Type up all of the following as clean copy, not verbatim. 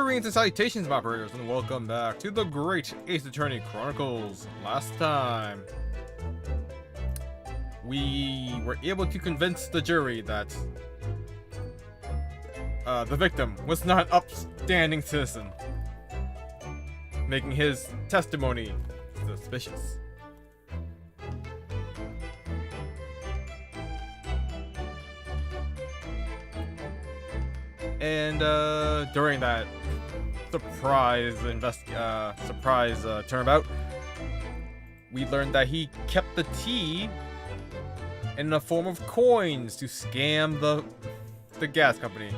Greetings and salutations, my operators, and welcome back to the Great Ace Attorney Chronicles. Last time, we were able to convince the jury that the victim was not an upstanding citizen, making his testimony suspicious. And during that surprise turnabout, we learned that he kept the tea in the form of coins to scam the gas company.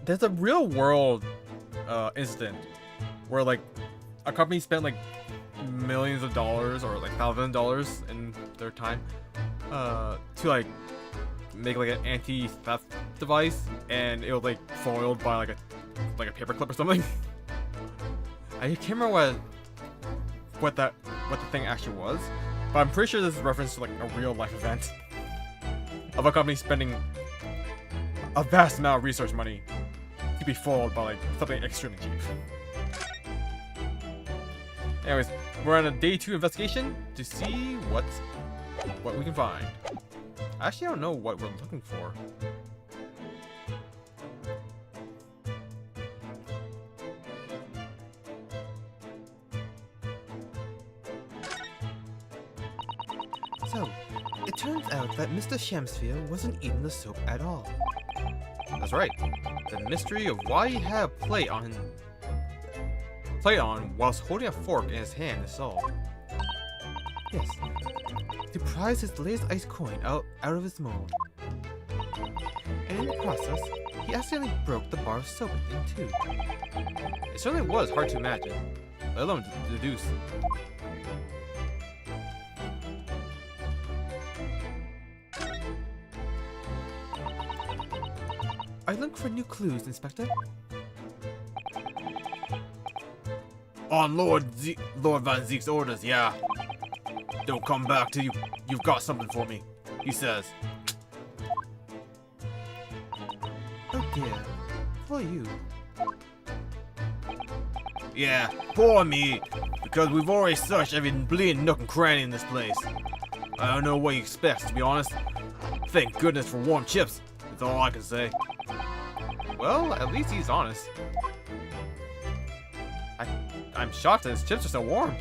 There's a real world incident where like a company spent like millions of dollars or like thousands of dollars in their time to like make like an anti-theft device, and it was like foiled by like a paper clip or something. I can't remember what the thing actually was, but I'm pretty sure this is a reference to like a real life event of a company spending a vast amount of research money to be foiled by like something extremely cheap. Anyways, we're on a day 2 investigation to see what we can find. Actually, I don't know what we're looking for. So, it turns out that Mr. Shamsphere wasn't eating the soap at all. That's right. The mystery of why he had a plate on whilst holding a fork in his hand is solved. Yes. To prize his latest ice coin out of his mold. And in the process, he accidentally broke the bar of soap in two. It certainly was hard to imagine, let alone deduce. Are you looking for new clues, Inspector? On Lord Van Zeke's orders, yeah. Don't come back till you've got something for me, he says. Oh dear. For you. Yeah, poor me, because we've already searched every bleeding nook and cranny in this place. I don't know what he expects, to be honest. Thank goodness for warm chips, that's all I can say. Well, at least he's honest. I'm shocked that his chips are so warm.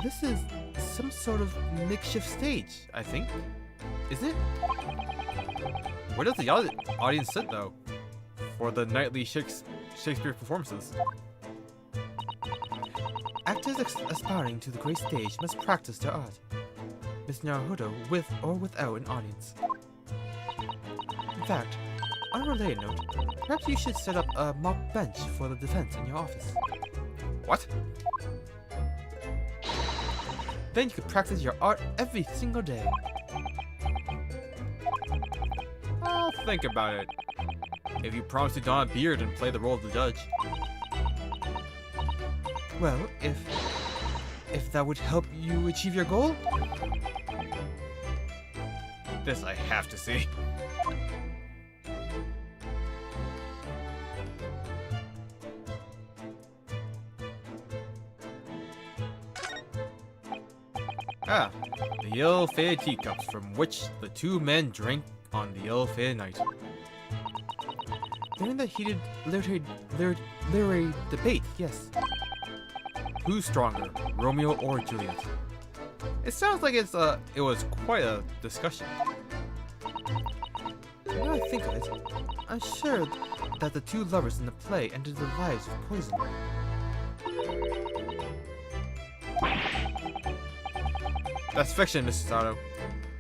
This is some sort of makeshift stage, I think. Isn't it? Where does the audience sit, though, for the nightly Shakespeare performances? Actors aspiring to the great stage must practice their art. Miss Naruhodo, with or without an audience. In fact, on a related note, perhaps you should set up a mock bench for the defense in your office. What? Then you could practice your art every single day. I'll think about it. If you promise to don a beard and play the role of the judge. Well, if that would help you achieve your goal? This I have to see. Ah, the ill-fated teacups from which the two men drank on the ill-fated night. During the heated literary debate, yes. Who's stronger, Romeo or Juliet? It sounds like it was quite a discussion. Now I think of it, I'm sure that the two lovers in the play ended their lives with poison. That's fiction, Mrs. Sato.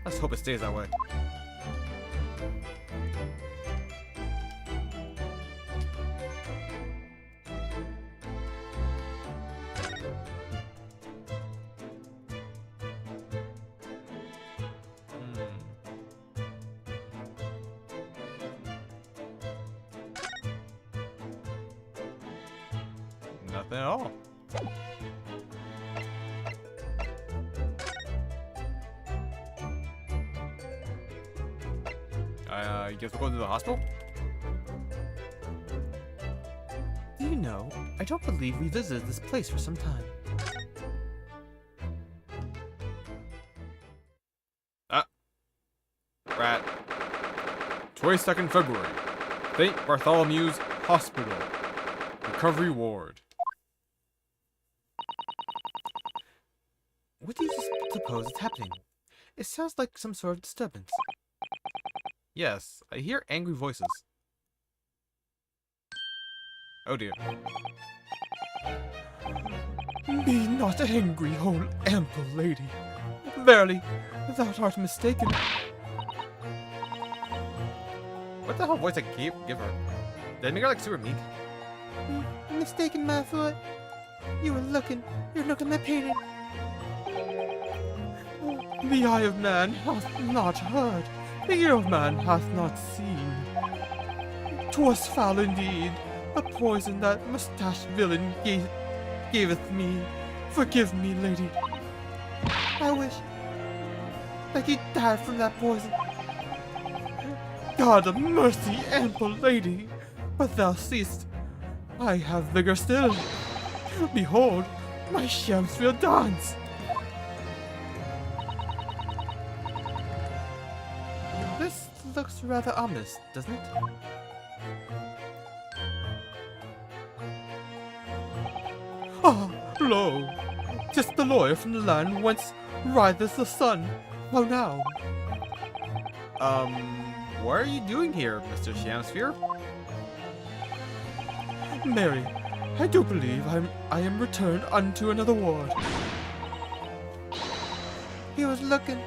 Let's hope it stays that way. Nothing at all. guess we'll go to the hospital? Do you know, I don't believe we visited this place for some time. Rat. 22nd February. St. Bartholomew's Hospital. Recovery Ward. What do you suppose is happening? It sounds like some sort of disturbance. Yes, I hear angry voices. Oh dear. Be not angry, whole ample lady. Verily, thou art mistaken. What the hell voice I give her? Did I make her like super meek? Mistaken, my foot. You're looking at painting. The eye of man hath not heard, the ear of man hath not seen. 'Twas foul indeed, a poison that mustached villain gaveth me. Forgive me, lady. I wish that he died from that poison. God of mercy, ample lady, but thou seest, I have vigor still. Behold, my shams will dance. This looks rather ominous, doesn't it? Ah, lo! 'Tis the lawyer from the land whence riseth the sun. How now? What are you doing here, Mr. Shamsphere? Mary, I do believe I am returned unto another ward. He was looking.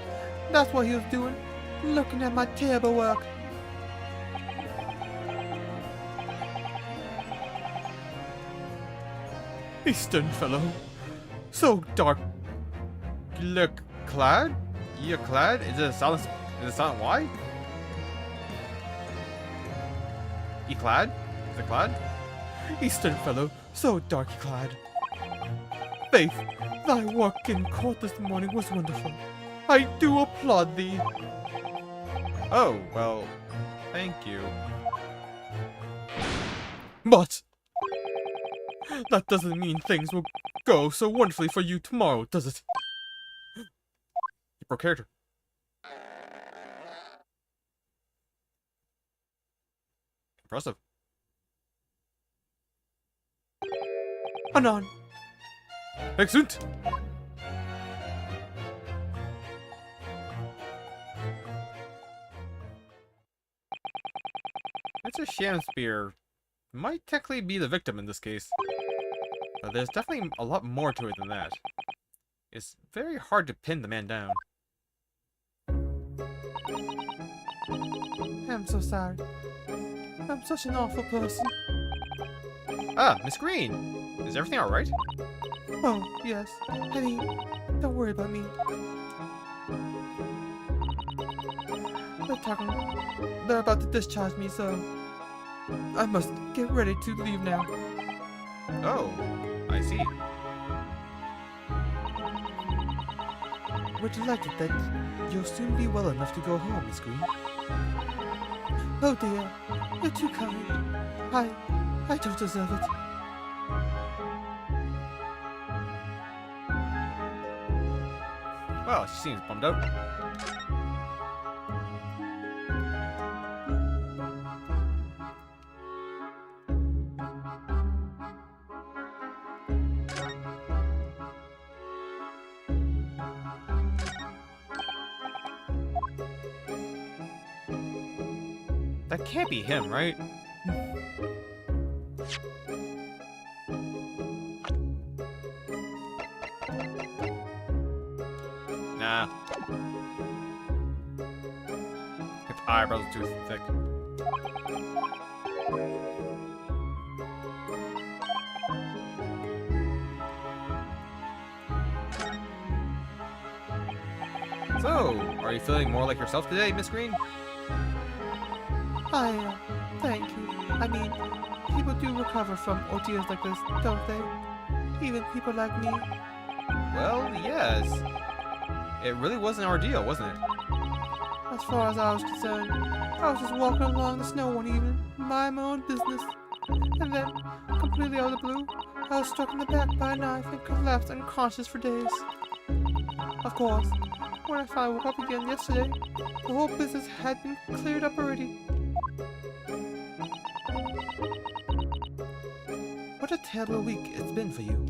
That's what he was doing. Looking at my terrible work. Eastern fellow. So dark. Look, clad? You're clad? Is it silent Y? E clad? Is it clad? Eastern fellow, so dark clad. Faith, thy work in court this morning was wonderful. I do applaud thee. Oh, well, thank you. But that doesn't mean things will go so wonderfully for you tomorrow, does it? You broke character. Impressive. Anon. Excellent. Mr. Shamsphere might technically be the victim in this case. But there's definitely a lot more to it than that. It's very hard to pin the man down. I'm so sorry. I'm such an awful person. Ah, Miss Green! Is everything alright? Oh, yes. I mean, don't worry about me. They're about to discharge me, so I must get ready to leave now. Oh, I see. We're delighted that you'll soon be well enough to go home, Miss Green. Oh dear, you're too kind. I don't deserve it. Well, she seems bummed out. That can't be him, right? Nah. His eyebrows are too thick. So, are you feeling more like yourself today, Miss Green? Thank you. I mean, people do recover from ordeals like this, don't they? Even people like me. Well, yes. It really was an ordeal, wasn't it? As far as I was concerned, I was just walking along the snow one evening, minding my own business. And then, completely out of the blue, I was struck in the back by a knife and collapsed unconscious for days. Of course, when I finally woke up again yesterday, the whole business had been cleared up already. What a terrible week it's been for you.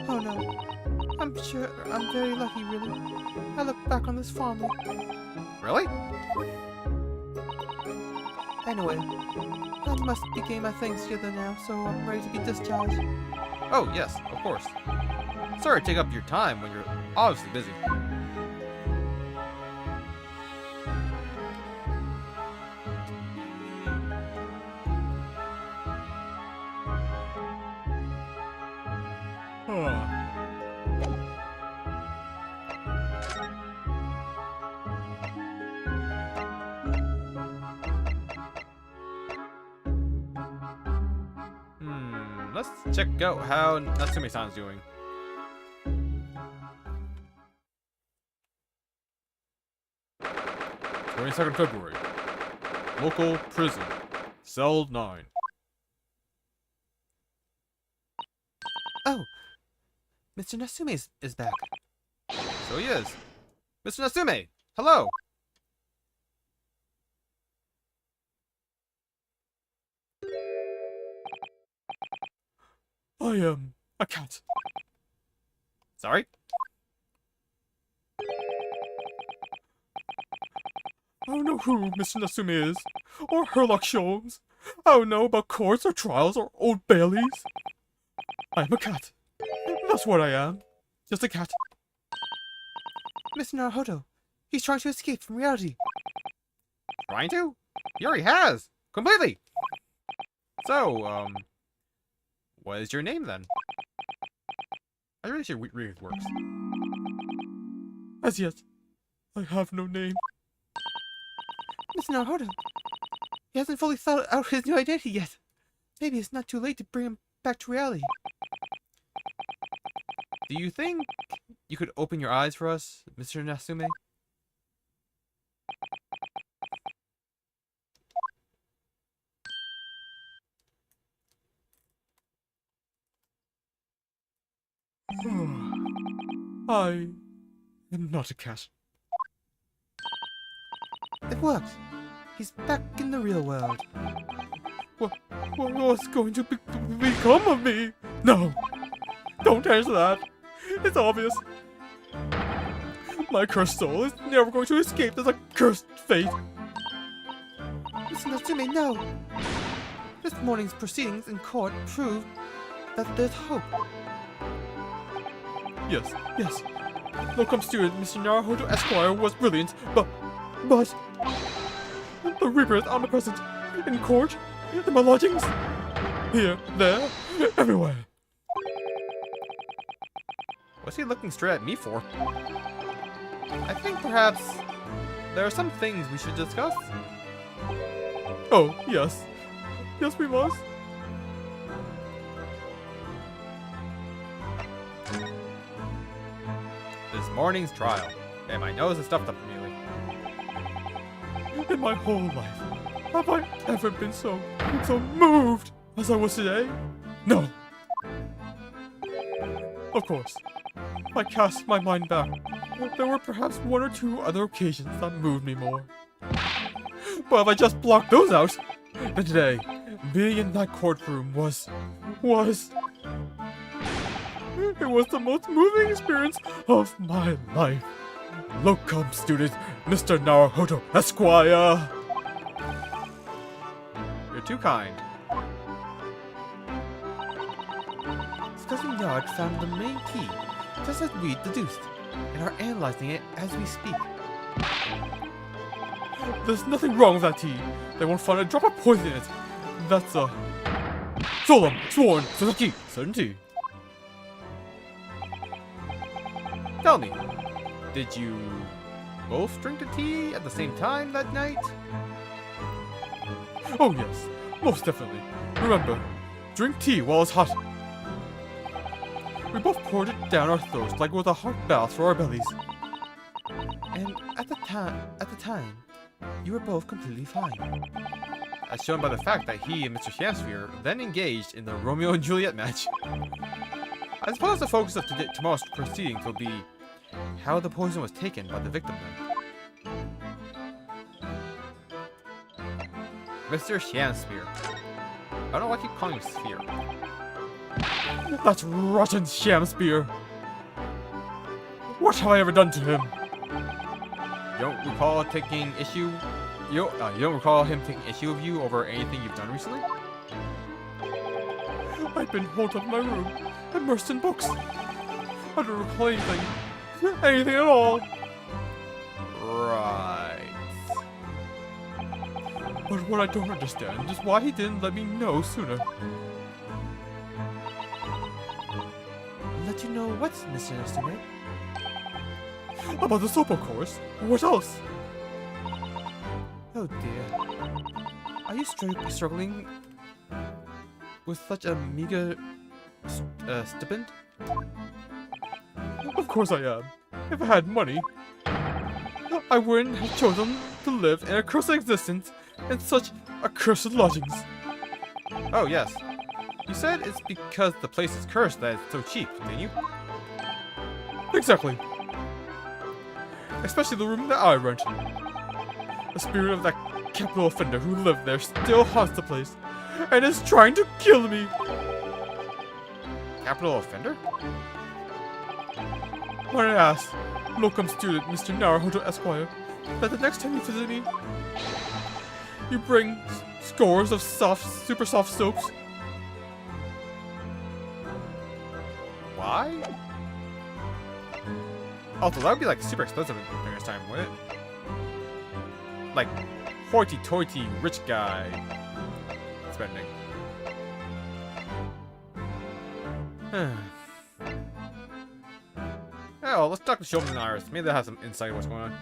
Oh no, I'm sure I'm very lucky, really. I look back on this fondly. Really? Anyway, I must be getting my things together now, so I'm ready to be discharged. Oh, yes, of course. Sorry to take up your time when you're obviously busy. Let's check out how Natsume-san's doing. February. Local prison. Cell 9. Oh, Mr. Natsume is back. So he is. Mr. Natsume! Hello! I am a cat. Sorry? I don't know who Mr. Natsume is, or Herlock Sholmes. I don't know about courts or trials or Old Baileys. I am a cat. That's what I am. Just a cat. Mr. Naruhodo, he's trying to escape from reality. Trying to? He already has! Completely! So, what is your name then? I really should read his works. As yet, I have no name. Mr. Naruhodo, he hasn't fully thought out his new identity yet. Maybe it's not too late to bring him back to reality. Do you think you could open your eyes for us, Mr. Natsume? I am not a cat. It worked. He's back in the real world. What's going to become of me? No! Don't answer that. It's obvious. My cursed soul is never going to escape this accursed fate. Mr. Natsume, no! This morning's proceedings in court proved that there's hope. Yes. Locum student Mr. Naruhodo Esquire was brilliant, but the Reaper is omnipresent. In court, in my lodgings, here, there, everywhere. What's he looking straight at me for? I think perhaps there are some things we should discuss. Oh, yes. Yes, we must. This morning's trial. And my nose is stuffed up immediately. In my whole life, have I ever been so moved as I was today? No. Of course, if I cast my mind back, there were perhaps one or two other occasions that moved me more. But if I just blocked those out, then today, being in that courtroom was the most moving experience of my life. Locum student, Mr. Naruhodo Esquire. You're too kind. Scotland Yard found the main key, just as we deduced, and are analyzing it as we speak. There's nothing wrong with that tea. They won't find a drop of poison in it. That's a solemn, sworn, Suzuki certainty. Tell me, did you both drink the tea at the same time that night? Oh yes, most definitely. Remember, drink tea while it's hot. We both poured it down our throats like with a hot bath for our bellies. And At the time, you were both completely fine. As shown by the fact that he and Mr. Shamsphere then engaged in the Romeo and Juliet match. I suppose the focus of tomorrow's proceedings will be how the poison was taken by the victim then. Mr. Shamsphere. I don't know why I keep calling him Sphere. That rotten Shamsphere! What have I ever done to him? You don't recall taking issue? You don't recall him taking issue of you over anything you've done recently? I've been holed up in my room, immersed in books. I don't recall anything. Anything at all. Right. But what I don't understand is why he didn't let me know sooner. Let you know what, Mr. Estimate? About the soap, of course. What else? Oh dear. Are you struggling with such a meager stipend? Of course I am. If I had money, I wouldn't have chosen to live in a cursed existence in such accursed lodgings. Oh yes. You said it's because the place is cursed that it's so cheap, didn't you? Exactly. Especially the room that I rent. The spirit of that capital offender who lived there still haunts the place and is trying to kill me. Capital offender? When I asked locum student Mr. Naruhodo Esquire that the next time you visit me, you bring scores of super soft soaps. Why? Also, that would be like super expensive during this time, wouldn't it? Like, hoity-toity rich guy spending. Oh, let's talk to Shulman and Iris. Maybe they'll have some insight on what's going on.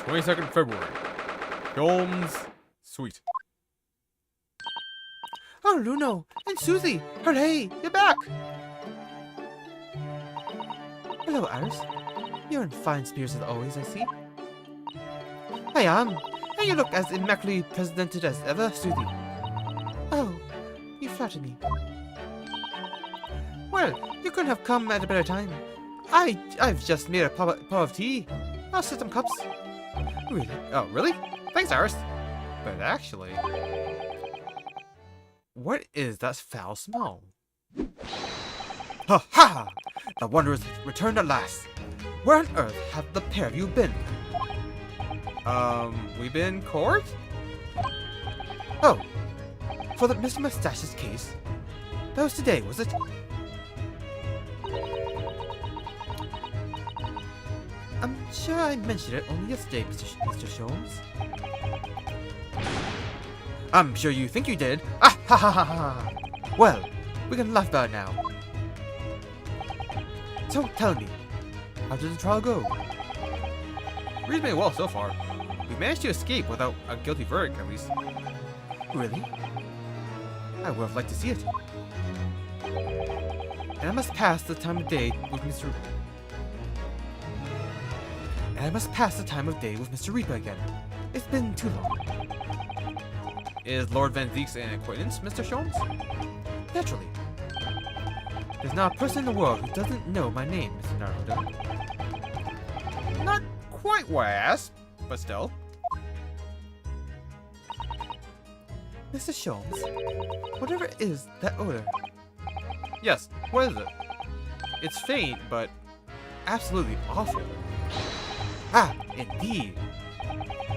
22nd February. Holmes Suite. Oh, Luno and Susie! Hooray! You're back! Hello, Iris. You're in fine spirits as always, I see. I am. And you look as immaculately presented as ever, Susie. Oh, you flatter me. Well, you couldn't have come at a better time. I've just made a pot of tea. I'll set some cups. Really? Oh, really? Thanks, Iris. But actually... what is that foul smell? Ha ha! The Wanderers returned at last. Where on earth have the pair of you been? We've been in court? Oh, for the Mr. Mustache's case? That was today, was it? I'm sure I mentioned it only yesterday, Mr. Sholmes. I'm sure you think you did. Ah ha ha ha ha! Well, we can laugh about it now. So tell me, how did the trial go? Reasonably well so far. We managed to escape without a guilty verdict, at least. Really? I would have liked to see it. And I must pass the time of day with Mr. Reaper again. It's been too long. Is Lord Van Zeeks an acquaintance, Mr. Sholmes? Naturally. There's not a person in the world who doesn't know my name, Mr. Naruto. Not quite what I asked, but still. Mr. Sholmes, whatever is that odor? Yes, what is it? It's faint, but absolutely awful. Ah, indeed.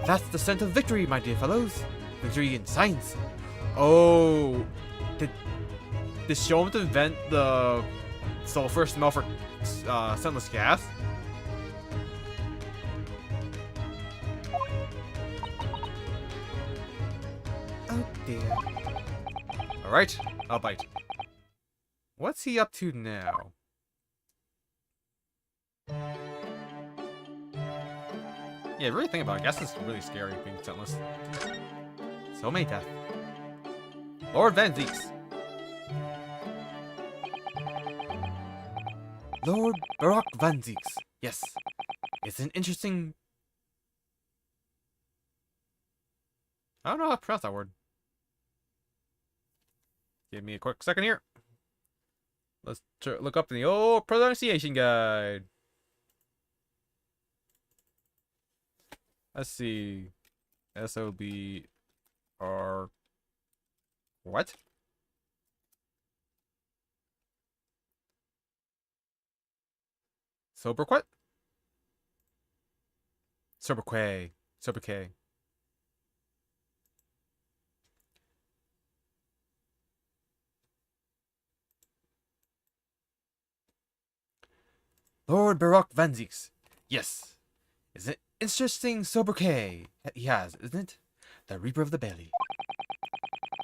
That's the scent of victory, my dear fellows. Victory in science. Oh, did Sholmes invent the sulfur smell for scentless gas? Oh dear. Alright, I'll bite. What's he up to now? Yeah, really think about it. I guess it's really scary being scentless. So many deaths. Lord Van Zeeks. Lord Barak Van Zieks. Yes, it's an interesting... I don't know how to pronounce that word. Give me a quick second here. Let's look up in the old pronunciation guide. Let's see. S-O-B-R... What? Soberquet? Soberquay. Soberquay. Lord Barak Van Zieks. Yes, it's an interesting sobriquet that he has, isn't it? The Reaper of the Bailey.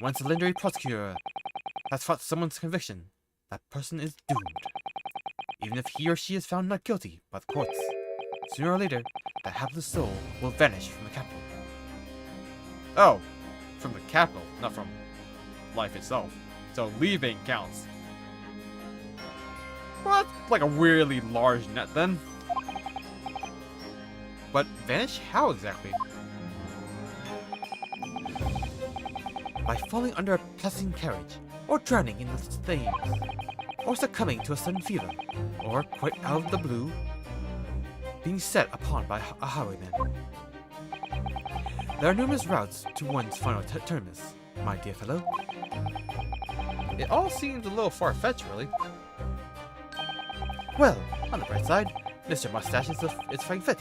Once a legendary prosecutor has fought someone's conviction, that person is doomed. Even if he or she is found not guilty by the courts, sooner or later, the hapless soul will vanish from the capital. Oh, from the capital, not from life itself. So leaving counts. Well, that's like a really large net then. But vanish how exactly? By falling under a passing carriage, or drowning in the flames, or succumbing to a sudden fever, or quite out of the blue, being set upon by a highwayman. There are numerous routes to one's final terminus, my dear fellow. It all seems a little far-fetched, really. Well, on the bright side, Mr. Mustache is fine fit.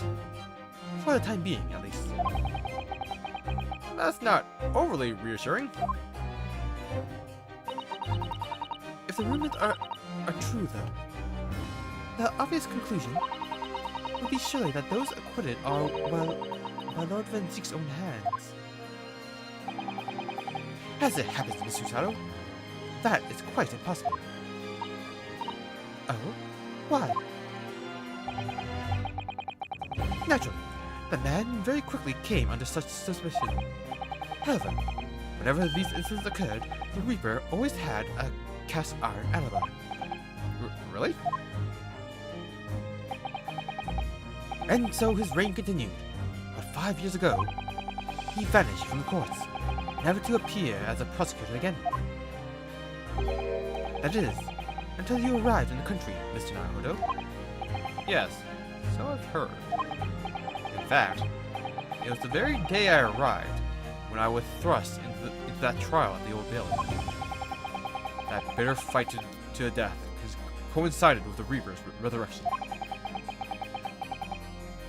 For the time being, at least. That's not overly reassuring. If the rumors are true, though, the obvious conclusion would be surely that those acquitted are, well, by Lord Van Zieks' own hands. As it happens, Mr. Shadow, that is quite impossible. Oh? Why? Naturally, the man very quickly came under such suspicion. However, whenever these incidents occurred, the Reaper always had a cast iron alibi. Really? And so his reign continued. But 5 years ago, he vanished from the courts, never to appear as a prosecutor again. That is, until you arrived in the country, Mr. Naruto. Yes, so I've heard. In fact, it was the very day I arrived when I was thrust into that trial at the Old Bailey. That bitter fight to the death coincided with the Reaper's resurrection.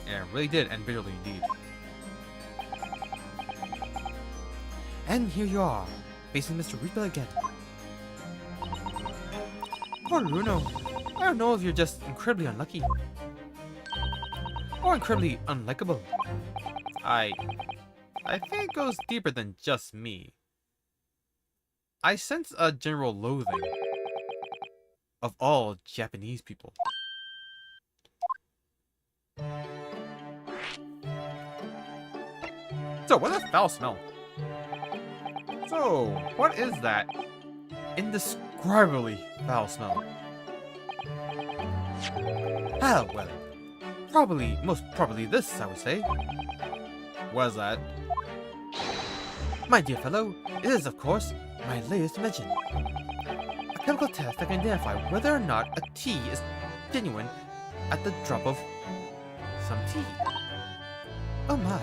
And it really did end bitterly indeed. And here you are, facing Mr. Reaper again. Poor Runo. I don't know if you're just incredibly unlucky. Or incredibly unlikable. I think it goes deeper than just me. I sense a general loathing of all Japanese people. So, what's that foul smell? So, what is that indescribably foul smell? Ah, well. Most probably this, I would say. What is that? My dear fellow, it is, of course, my latest invention. A chemical test that can identify whether or not a tea is genuine at the drop of some tea. Oh my.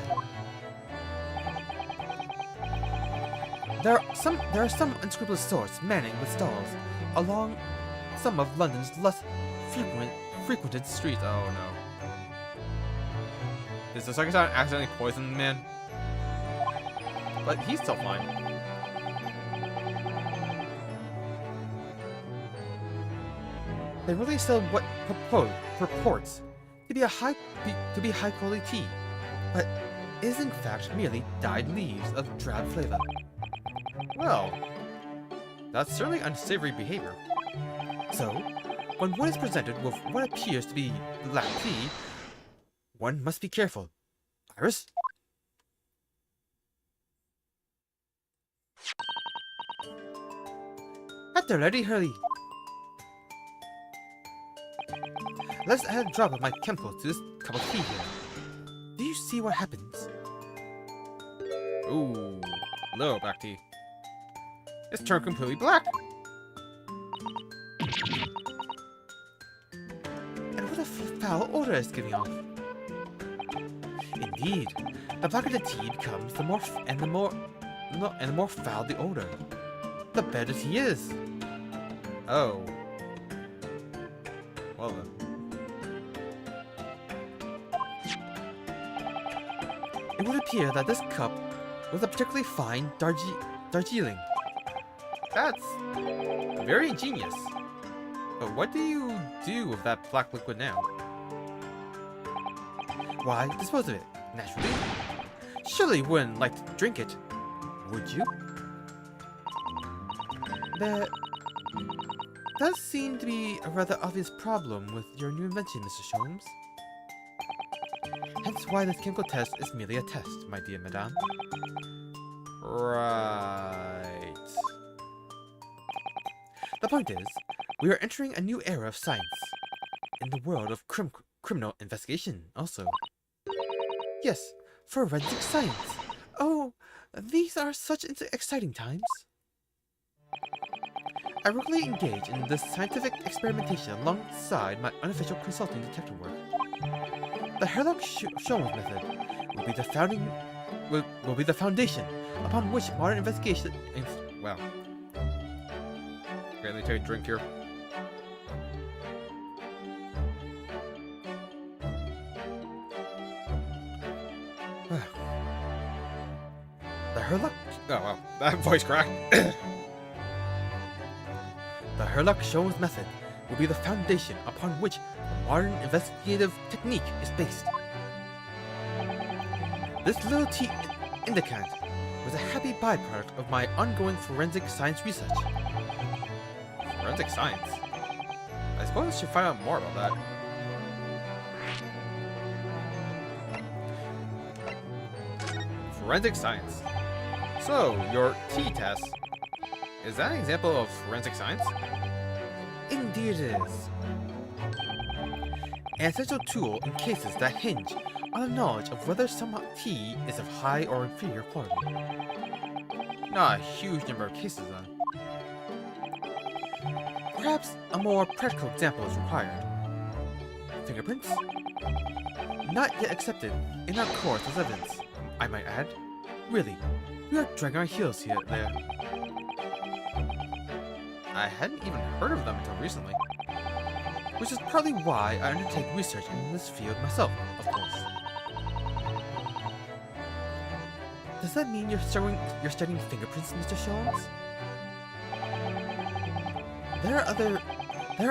There are some unscrupulous sorts manning with stalls along some of London's less frequented streets. Oh no. Is the second time accidentally poisoned the man? But he's still fine. They really sell what purports to be high quality tea, but is in fact merely dyed leaves of drab flavor. Well, that's certainly unsavory behavior. So, when one is presented with what appears to be black tea, one must be careful. Iris? At the ready, hurry. Let's add a drop of my chemicals to this cup of tea here. Do you see what happens? Ooh, little black tea. It's turned completely black. And what a foul odor it's giving off. Indeed, the blacker the tea becomes, the more foul the odor, the better tea is. Oh. Well then. It would appear that this cup was a particularly fine Darjeeling. That's very ingenious. But what do you do with that black liquid now? Why, dispose of it, naturally. Surely you wouldn't like to drink it, would you? There does seem to be a rather obvious problem with your new invention, Mr. Sholmes. Hence why this chemical test is merely a test, my dear madame. Right. The point is, we are entering a new era of science. In the world of criminal investigation, also. Yes, forensic science. Oh, these are such exciting times. I regularly engage in this scientific experimentation alongside my unofficial consulting detective work. The Herlock Sholmes method will be the foundation upon which modern investigation. Wow. Okay, let me take a drink here. The Herlock. Oh wow, that voice crack. The Herlock Sholmes method will be the foundation upon which the modern investigative technique is based. This little tea indicant was a happy byproduct of my ongoing forensic science research. Forensic science? I suppose I should find out more about that. Forensic science. So, your T-test, is that an example of forensic science? Indeed it is. An essential tool in cases that hinge on a knowledge of whether some tea is of high or inferior quality. Not a huge number of cases then. Perhaps a more practical example is required. Fingerprints? Not yet accepted in our course as evidence, I might add. Really, we are dragging our heels here there. I hadn't even heard of them until recently. Which is partly why I undertake research in this field myself, of course. Does that mean you're studying fingerprints, Mr. Sholmes? There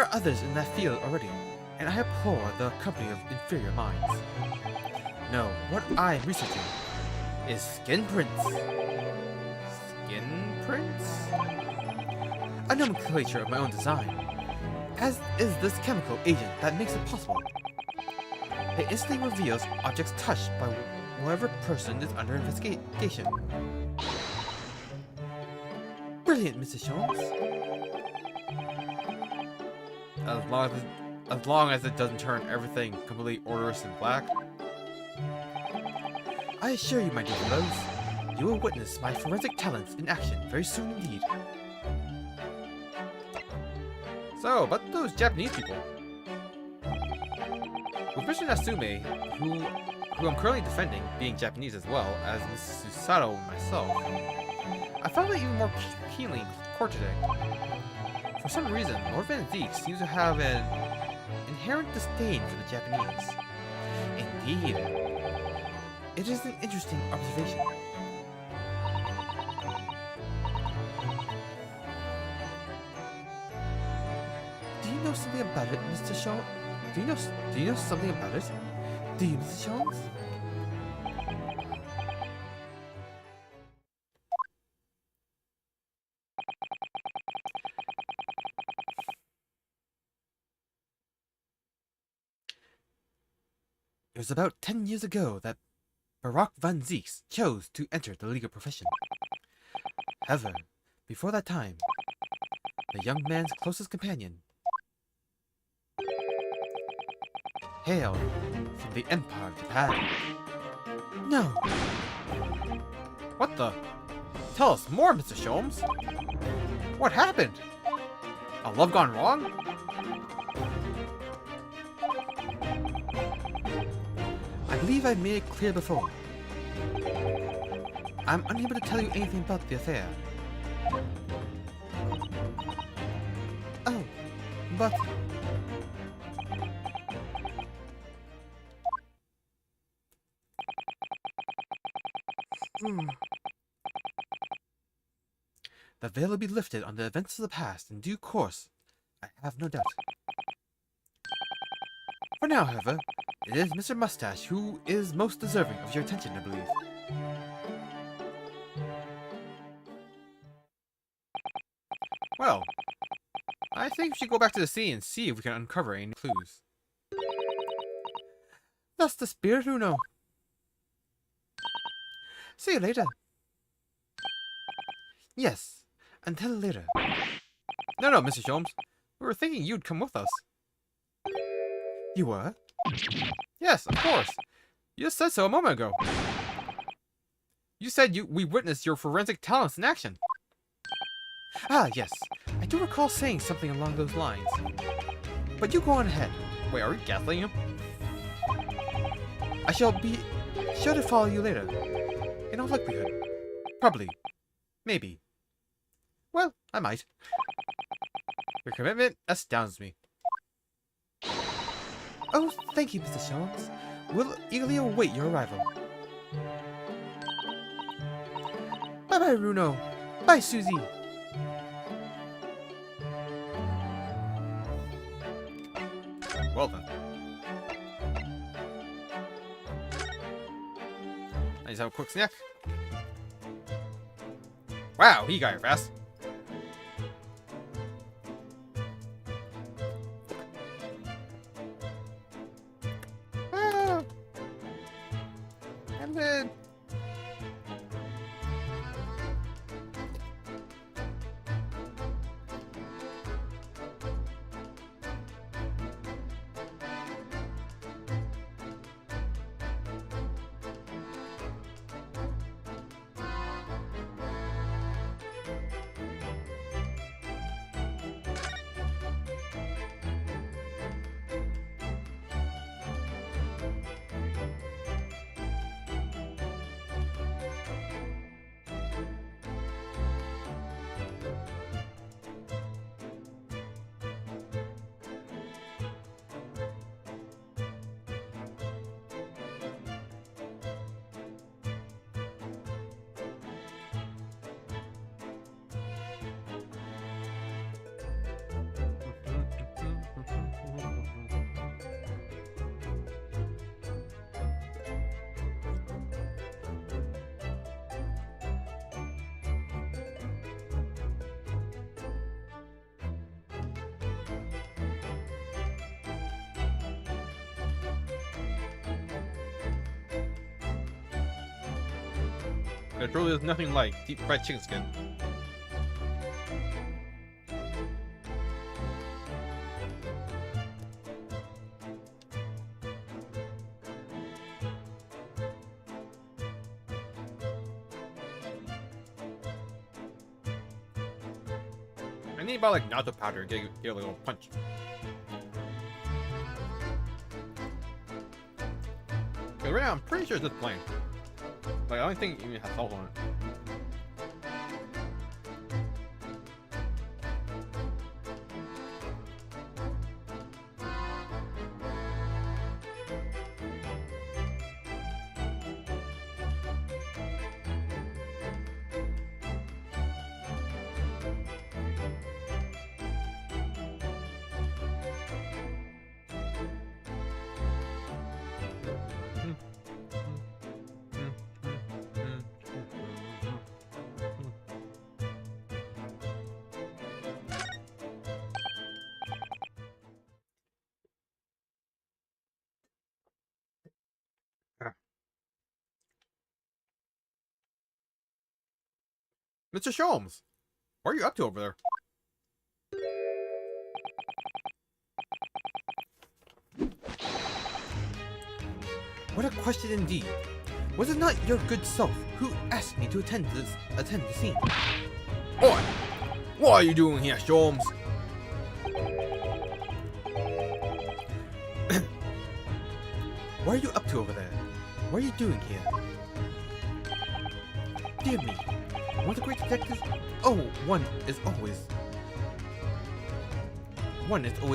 are others in that field already, and I abhor the company of inferior minds. No, what I am researching is skin prints. Skin prints? A nomenclature of my own design, as is this chemical agent that makes it possible. It instantly reveals objects touched by whatever person is under investigation. Brilliant, Mrs. Sholmes. As long as it doesn't turn everything completely odorous and black. I assure you, my dear fellows, you will witness my forensic talents in action very soon indeed. So, about those Japanese people. With Mr. Natsume, who I'm currently defending, being Japanese as well as Mrs. Susato and myself, I found it even more keenly in court today. For some reason, Lord Van Zeke seems to have an inherent disdain for the Japanese. Indeed, it is an interesting observation. Do you know something about it, Mr. Shaw? Do you know something about it? Do you, Mr. Sholmes? It was about 10 years ago that Barak Van Zieks chose to enter the legal profession. However, before that time, the young man's closest companion, hailed from the Empire of Japan. No. What the? Tell us more, Mr. Sholmes. What happened? A love gone wrong? I believe I've made it clear before. I'm unable to tell you anything about the affair. Oh, but... The veil will be lifted on the events of the past in due course, I have no doubt. For now, however, it is Mr. Mustache who is most deserving of your attention, I believe. Well, I think we should go back to the sea and see if we can uncover any clues. Thus the spirit Uno. See you later. Yes, until later. No, Mr. Sholmes. We were thinking you'd come with us. You were? Yes, of course. You just said so a moment ago. You said we witnessed your forensic talents in action. Ah, yes. I do recall saying something along those lines. But you go on ahead. Wait, are we gaslighting him? I shall be sure to follow you later. In all likelihood. Probably. Maybe. Well, I might. Your commitment astounds me. Oh, thank you, Mr. Sholmes. We'll eagerly await your arrival. Bye-bye, Runo. Bye, Susie. Well then. I just have a quick snack. Wow, he got here fast. Ah. And then... There truly is nothing like deep fried chicken skin. I need about like natto powder to get a little punch. Cause right now I'm pretty sure it's just plain. Like I don't think it even has salt on it. Mr. Sholmes, what are you up to over there? What a question indeed. Was it not your good self who asked me to attend the scene? Oi! What are you doing here, Sholmes? What are you up to over there? What are you doing here? Dear me, one of the great detectives? Oh, one is always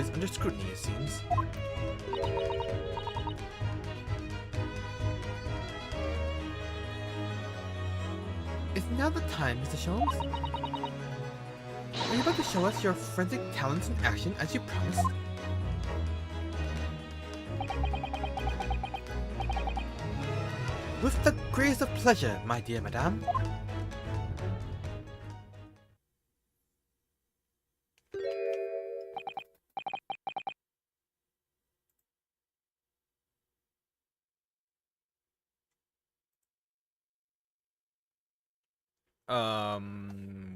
under scrutiny, it seems. Is now the time, Mr. Sholmes? Are you about to show us your forensic talents in action as you promised? With the greatest of pleasure, my dear madame.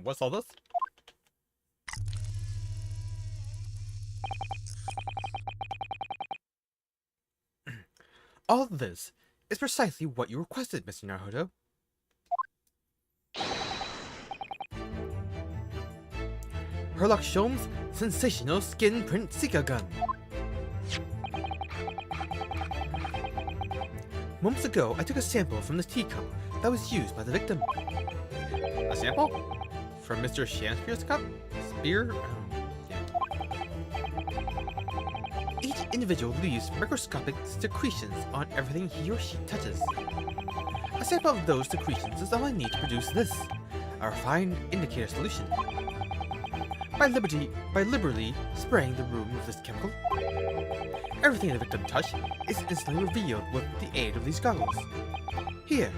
What's all this? All of this is precisely what you requested, Mr. Naruto. Herlock Sholmes' sensational skin print Sika gun. Moments ago, I took a sample from the teacup that was used by the victim. A sample? From Mr. Shakespeare's cup? Spear? Each individual leaves microscopic secretions on everything he or she touches. A sample of those secretions is all I need to produce this, a refined indicator solution. By liberally spraying the room with this chemical, everything the victim touched is instantly revealed with the aid of these goggles. Here,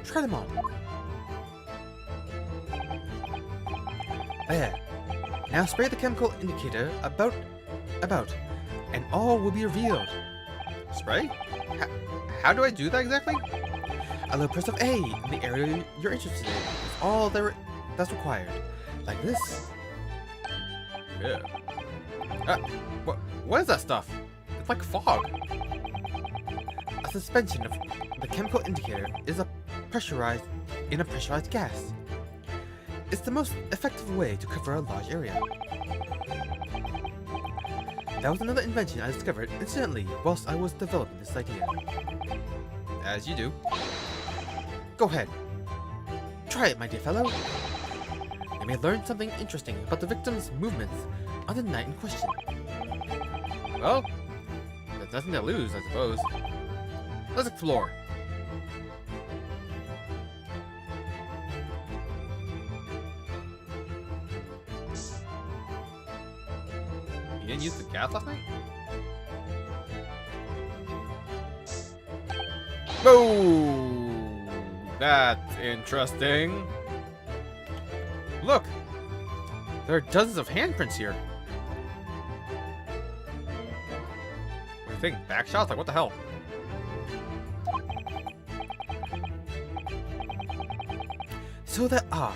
try them on. There. Now spray the chemical indicator about, and all will be revealed. Spray? How do I do that exactly? A little press of A in the area you're interested in is all that's required. Like this. Yeah. What is that stuff? It's like fog. A suspension of the chemical indicator is a pressurized gas. It's the most effective way to cover a large area. That was another invention I discovered incidentally whilst I was developing this idea. As you do. Go ahead. Try it, my dear fellow. You may learn something interesting about the victim's movements on the night in question. Well, there's nothing to lose, I suppose. Let's explore. You didn't use the gas last night? Oh, that's interesting. Look, there are dozens of handprints here. What do you think? Back shots? Like, what the hell? So there are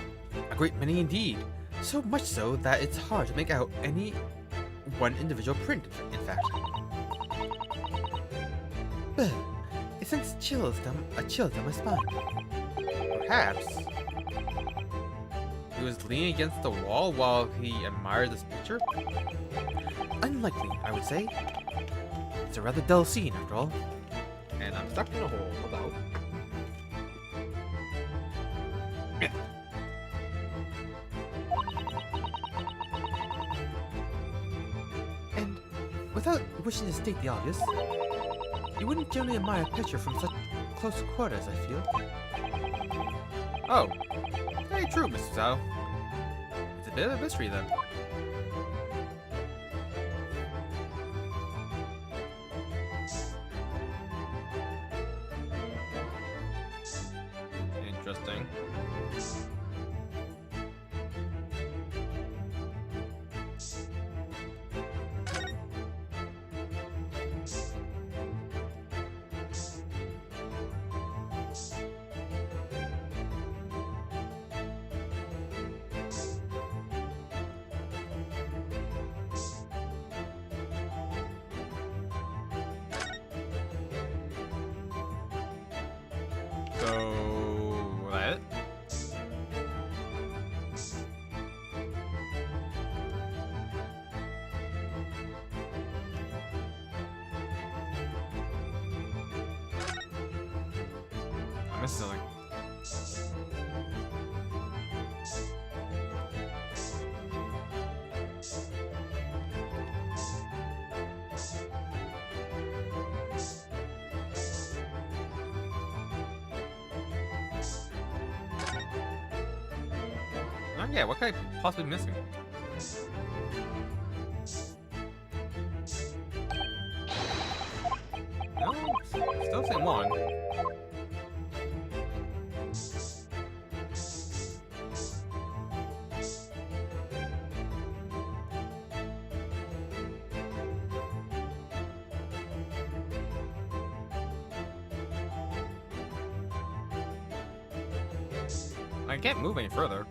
a great many indeed. So much so that it's hard to make out any one individual print, in fact. Ugh, it sends chills down my spine. Perhaps he was leaning against the wall while he admired this picture? Unlikely, I would say. It's a rather dull scene, after all. And I'm stuck in a hole. What the hell? And, without wishing to state the obvious, you wouldn't generally admire a picture from such close quarters, I feel. Oh, very true, Mr. Zhao. It's a bit of a mystery, then. Interesting. missed something. Yeah, what could I possibly be missing? No, still same one. I can't move any further.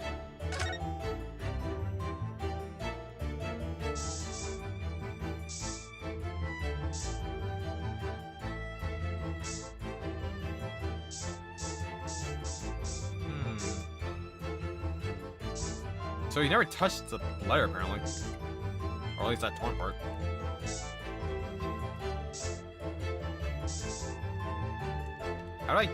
So he never touched the letter, apparently. Or at least that torn part. How do I...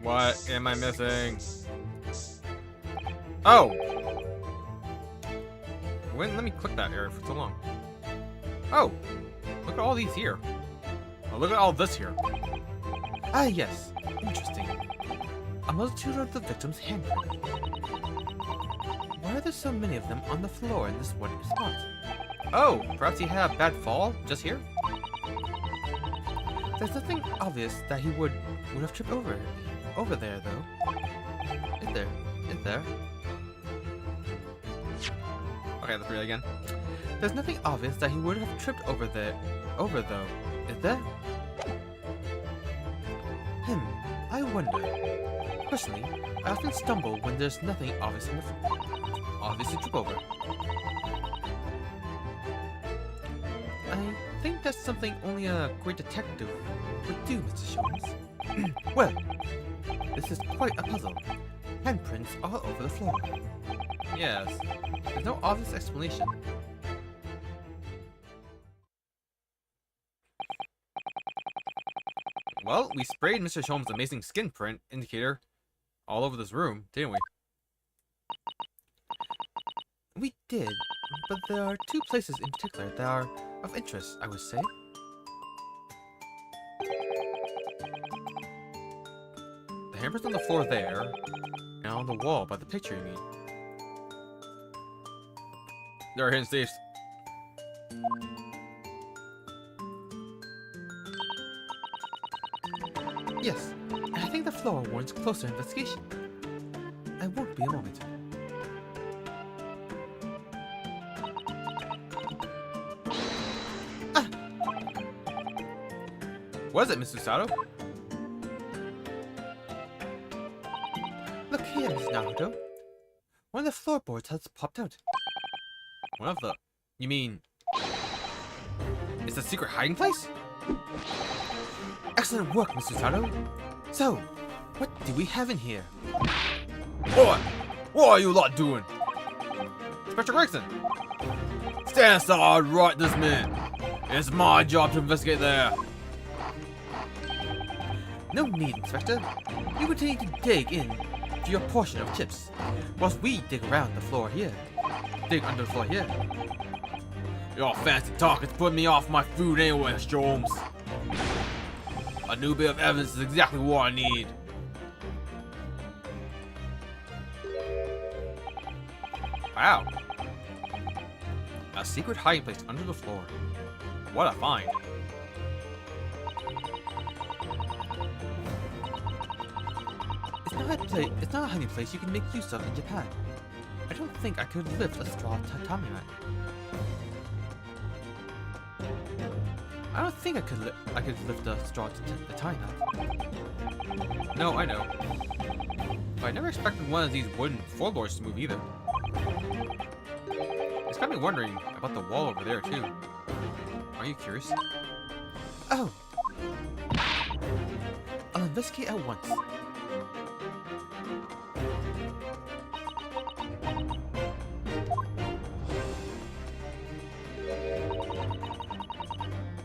What am I missing? Oh! It wouldn't let me click that area for so long. Oh! Look at all these here. Oh, look at all this here. Ah, yes. Interesting. A multitude of the victim's handprints. Why are there so many of them on the floor in this one spot? Oh! Perhaps he had a bad fall just here? There's nothing obvious that he would have tripped over there, though. Is there? Is there? Okay, let's read it again. There's nothing obvious that he would have tripped over though. Is there? I wonder. Personally, I often stumble when there's nothing obvious to trip over. I think that's something only a great detective would do, Mr. Sholmes. Well, this is quite a puzzle. Handprints all over the floor. Yes. There's no obvious explanation. Well, we sprayed Mr. Sholmes' amazing skin print indicator all over this room, didn't we? We did, but there are two places in particular that are of interest, I would say. The handprints on the floor there, and on the wall by the picture, you mean? There are hidden safes. Yes, and I think the floor warrants closer investigation. I won't be a moment. Ah! What is it, Mr. Sato? Look here, Miss Naruto. One of the floorboards has popped out. One of the... You mean... It's a secret hiding place? Excellent work, Mr. Sato. So, what do we have in here? What are you lot doing? Inspector Gregson! Stand aside right this minute. It's my job to investigate there. No need, Inspector. You continue to dig in to your portion of chips, whilst we dig around the floor here. Dig under the floor here. Your fancy talk is putting me off my food anyway, Sholmes. A new bit of evidence is exactly what I need. Wow. A secret hiding place under the floor. What a find. It's not a hiding place you can make use of in Japan. I don't think I could lift a straw tatami mat. I don't think I could lift a straw tatami mat. No, I know. But I never expected one of these wooden floorboards to move either. It's got me wondering about the wall over there too. Are you curious? Oh, I'll investigate at once.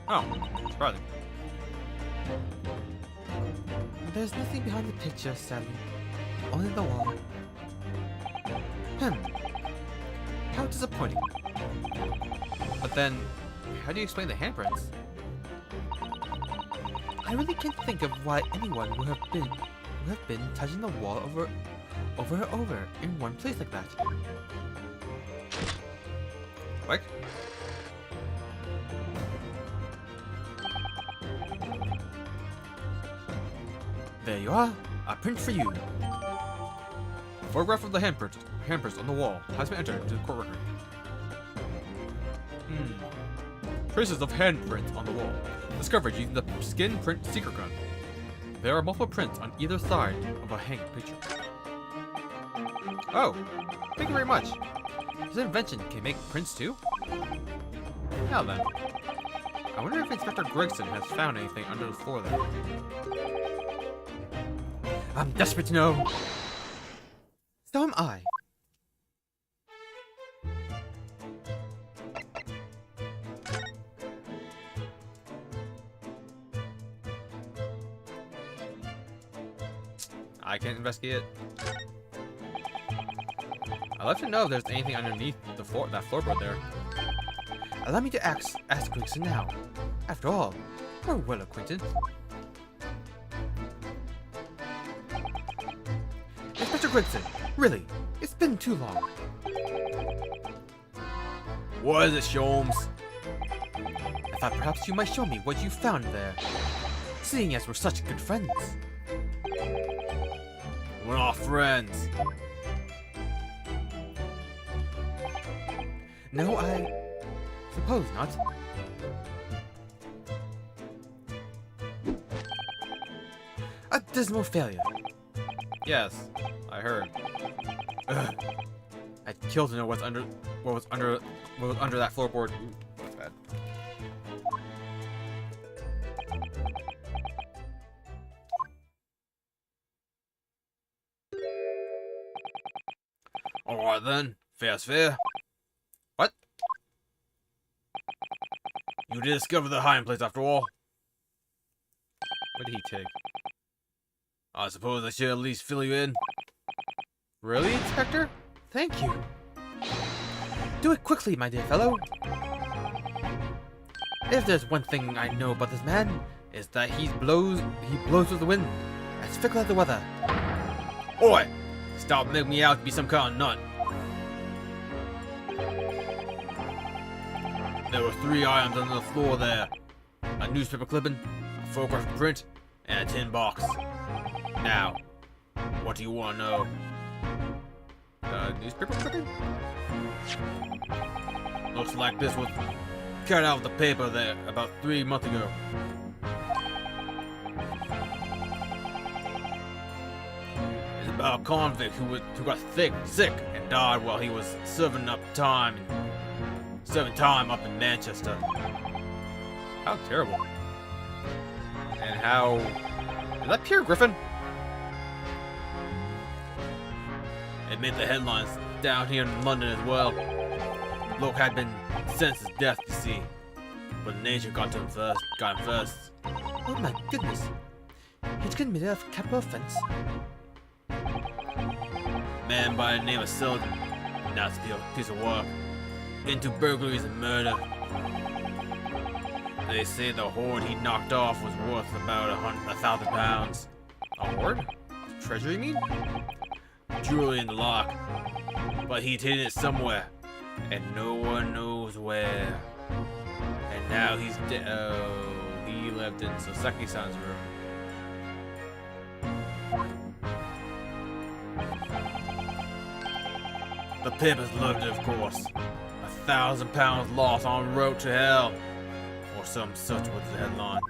Oh, surprising. There's nothing behind the picture, sadly. Only the wall. How disappointing. But then, how do you explain the handprints? I really can't think of why anyone would have been touching the wall over and over in one place like that. Like? There you are, a print for you. Photograph of the handprints on the wall has been entered into the court record. Traces of handprints on the wall. Discovered using the skin print secret gun. There are multiple prints on either side of a hanging picture. Oh, thank you very much. His invention can make prints too? Now then, I wonder if Inspector Gregson has found anything under the floor there. I'm desperate to know. So am I. I can't investigate it. I'd like to know if there's anything underneath the floor, that floorboard there. Allow me to ask Gregson now. After all, we're well acquainted. Inspector Gregson, really, it's been too long. What is it, Sholmes? I thought perhaps you might show me what you found there, seeing as we're such good friends. We're not friends. No, I suppose not. A dismal failure. Yes, I heard. Ugh. I'd kill to know what was under that floorboard. Ooh, that's bad. Alright then, fair's fair. What? You did discover the hiding place after all. What did he take? I suppose I should at least fill you in. Really, Inspector? Thank you. Do it quickly, my dear fellow. If there's one thing I know about this man, is that he blows with the wind, as fickle as the weather. Oi! Stop making me out to be some kind of nut. There were 3 items under the floor there. A newspaper clipping, a photograph print, and a tin box. Now, what do you want to know? Newspaper clipping? Looks like this was cut out of the paper there about 3 months ago. It's about a convict who got sick and died while he was serving time up in Manchester. How terrible. And how... Is that pure Griffin? It made the headlines down here in London as well. The bloke had been sentenced to death, you see. But nature got him first. Oh my goodness. He's committed a capital offense. Man by the name of Sullivan. Nasty piece of work. Into burglaries and murder. They say the hoard he knocked off was worth about £1,000. A hoard? A treasure, you mean? Jewelry in the lock. But he'd hidden it somewhere. And no one knows where. And now he's dead. Oh, he left in Sasaki-san's room. The papers loved it, of course. £1,000 lost en route to hell. Or some such was the headline.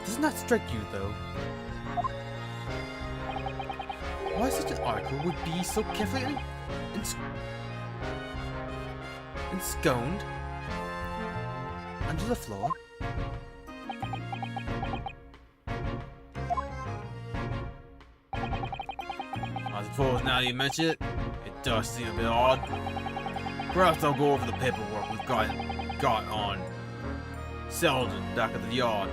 Does not strike you, though, why such an article would be so carefully ensconed? under the floor? I suppose now you mention it, it does seem a bit odd. Perhaps I'll go over the paperwork we've got on Selden back at the yard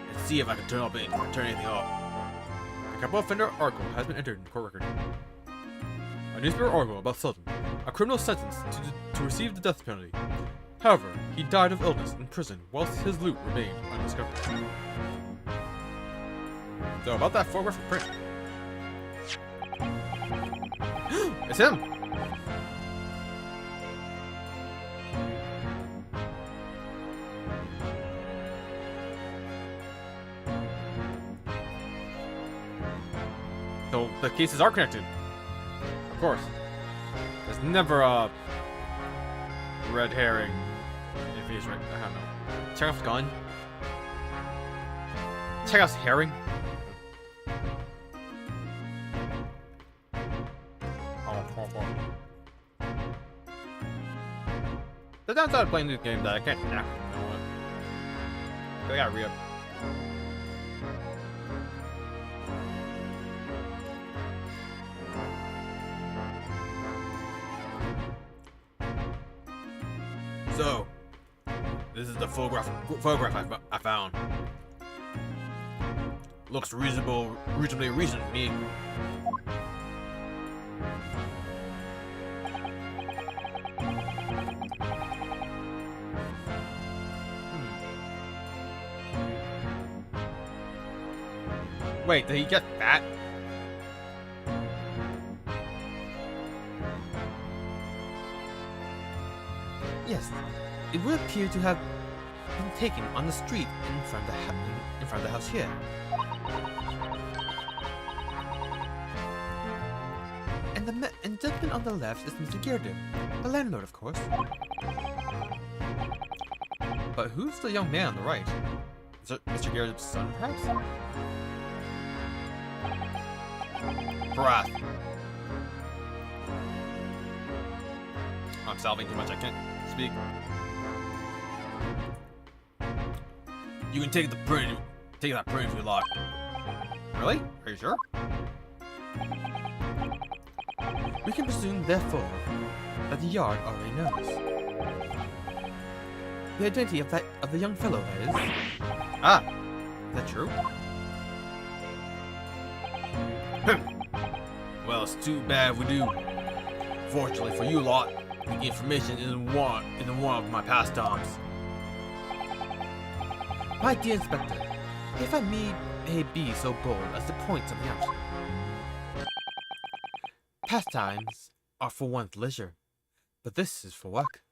and see if I can turn anything up. A capital offender article has been entered in court record. A newspaper article about Selden, a criminal sentenced to receive the death penalty. However, he died of illness in prison whilst his loot remained undiscovered. So about that photographic print. It's him! So the cases are connected. Of course. There's never a red herring if he's right. I don't know. Chekhov's gun. Chekhov's herring. The downside of playing this game that I can't connect. You know what? I gotta re-up. So, this is the photograph I found. Looks reasonably recent to me. Wait, did he get fat? Yes, it would appear to have been taken on the street in front of the house here. And the gentleman on the left is Mr. Gerda, the landlord, of course. But who's the young man on the right? Is it Mr. Garrett's son, perhaps? Perhaps. I'm salving too much, I can't speak. You can take that print if you like. Really? Are you sure? We can presume, therefore, that the yard already knows. The identity of the young fellow, that is. Ah, is that true? Well, it's too bad we do. Fortunately for you lot, the information isn't one of my pastimes. My dear Inspector, if I may be so bold as to point something out. Pastimes are for one's leisure, but this is for work.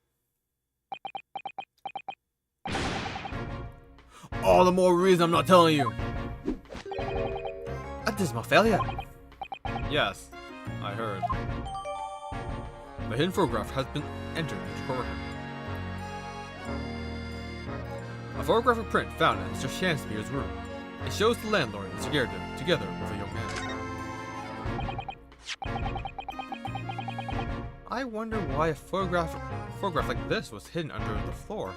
All the more reason I'm not telling you. A dismal failure. Yes, I heard. The hidden photograph has been entered into court record. A photographic print found in Mr. Shanspeare's room. It shows the landlord, Mr. Gerda, together with a young man. I wonder why a photograph like this was hidden under the floor.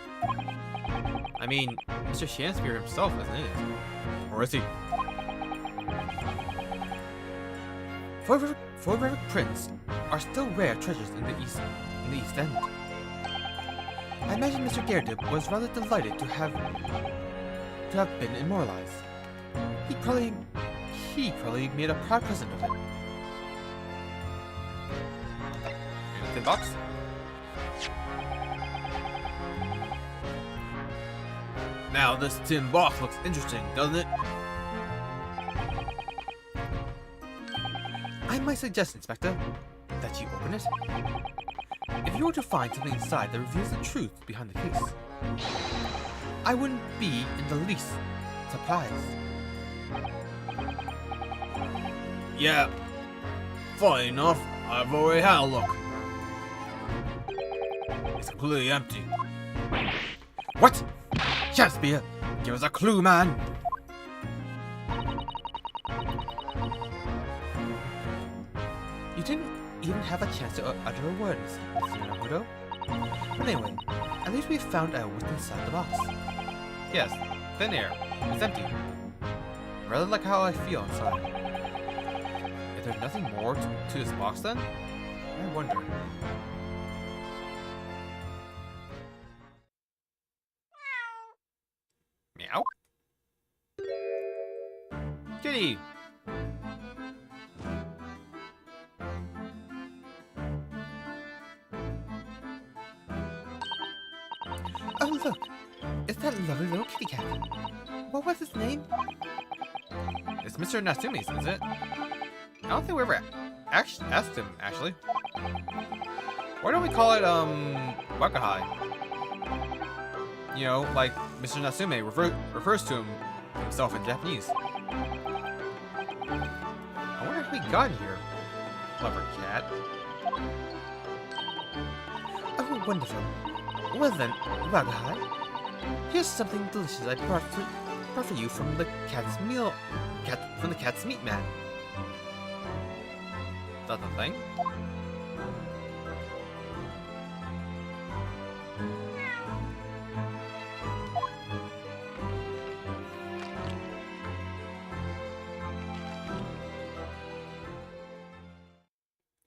I mean, Mr. Shanspeare himself isn't in it. Or is he? Photographic prints are still rare treasures in the East End. I imagine Mr. Gerda was rather delighted to have been immortalized. He probably made a proud present of it. In a tin box? Now this tin box looks interesting, doesn't it? I might suggest, Inspector, that you open it. If you were to find something inside that reveals the truth behind the case, I wouldn't be in the least surprised. Yeah. Funny enough, I've already had a look. It's completely empty. What? Shakespeare, give us a clue, man! You didn't even have a chance to utter a word, Mr. Naruto. But anyway, At least we found out what's inside the box. Yes, thin air. It's empty. Rather like how I feel inside. Is there nothing more to this box then? I wonder. Meow? Kitty! Oh, look! It's that lovely little kitty cat. What was its name? It's Mr. Natsumi's, isn't it? I don't think we ever asked him, actually. Why don't we call it, Wakahai? You know, like Mr. Natsume refers to himself in Japanese. I wonder how he got here. Clever cat. Oh, wonderful. Well then, Wagahai, here's something delicious I brought for you from the cat's meat man. Is that the thing?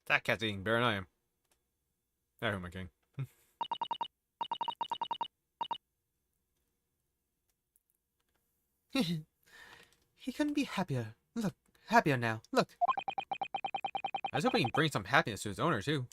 That cat's eating better than I am. There, who am I king? He couldn't be happier. Look, happier now. Look. I was hoping he'd bring some happiness to his owner, too.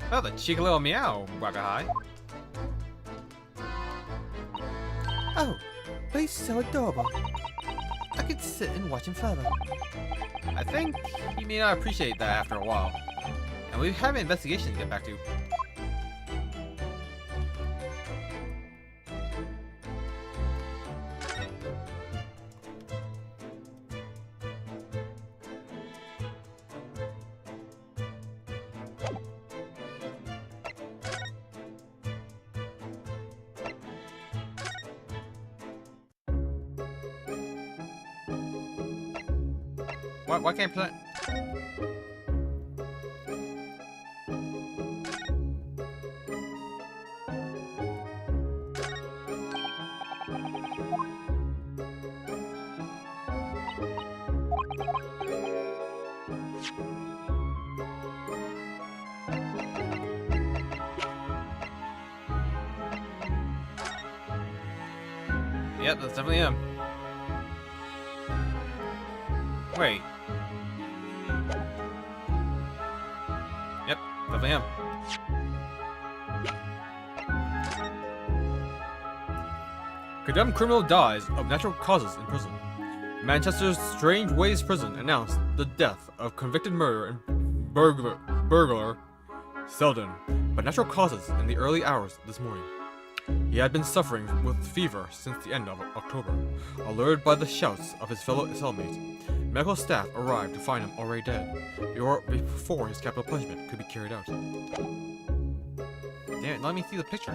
Oh, the cheeky little meow, Wakahai. Oh, but he's so adorable. I could sit and watch him forever. I think he may not appreciate that after a while. And we have an investigation to get back to. Why can't I present? Yep, that's definitely him. Wait. Yep, definitely him. Condemned criminal dies of natural causes in prison. Manchester's Strange Ways Prison announced the death of convicted murderer and burglar Selden by natural causes in the early hours this morning. He had been suffering with fever since the end of October. Alerted by the shouts of his fellow cellmates, medical staff arrived to find him already dead before his capital punishment could be carried out. Damn it, let me see the picture.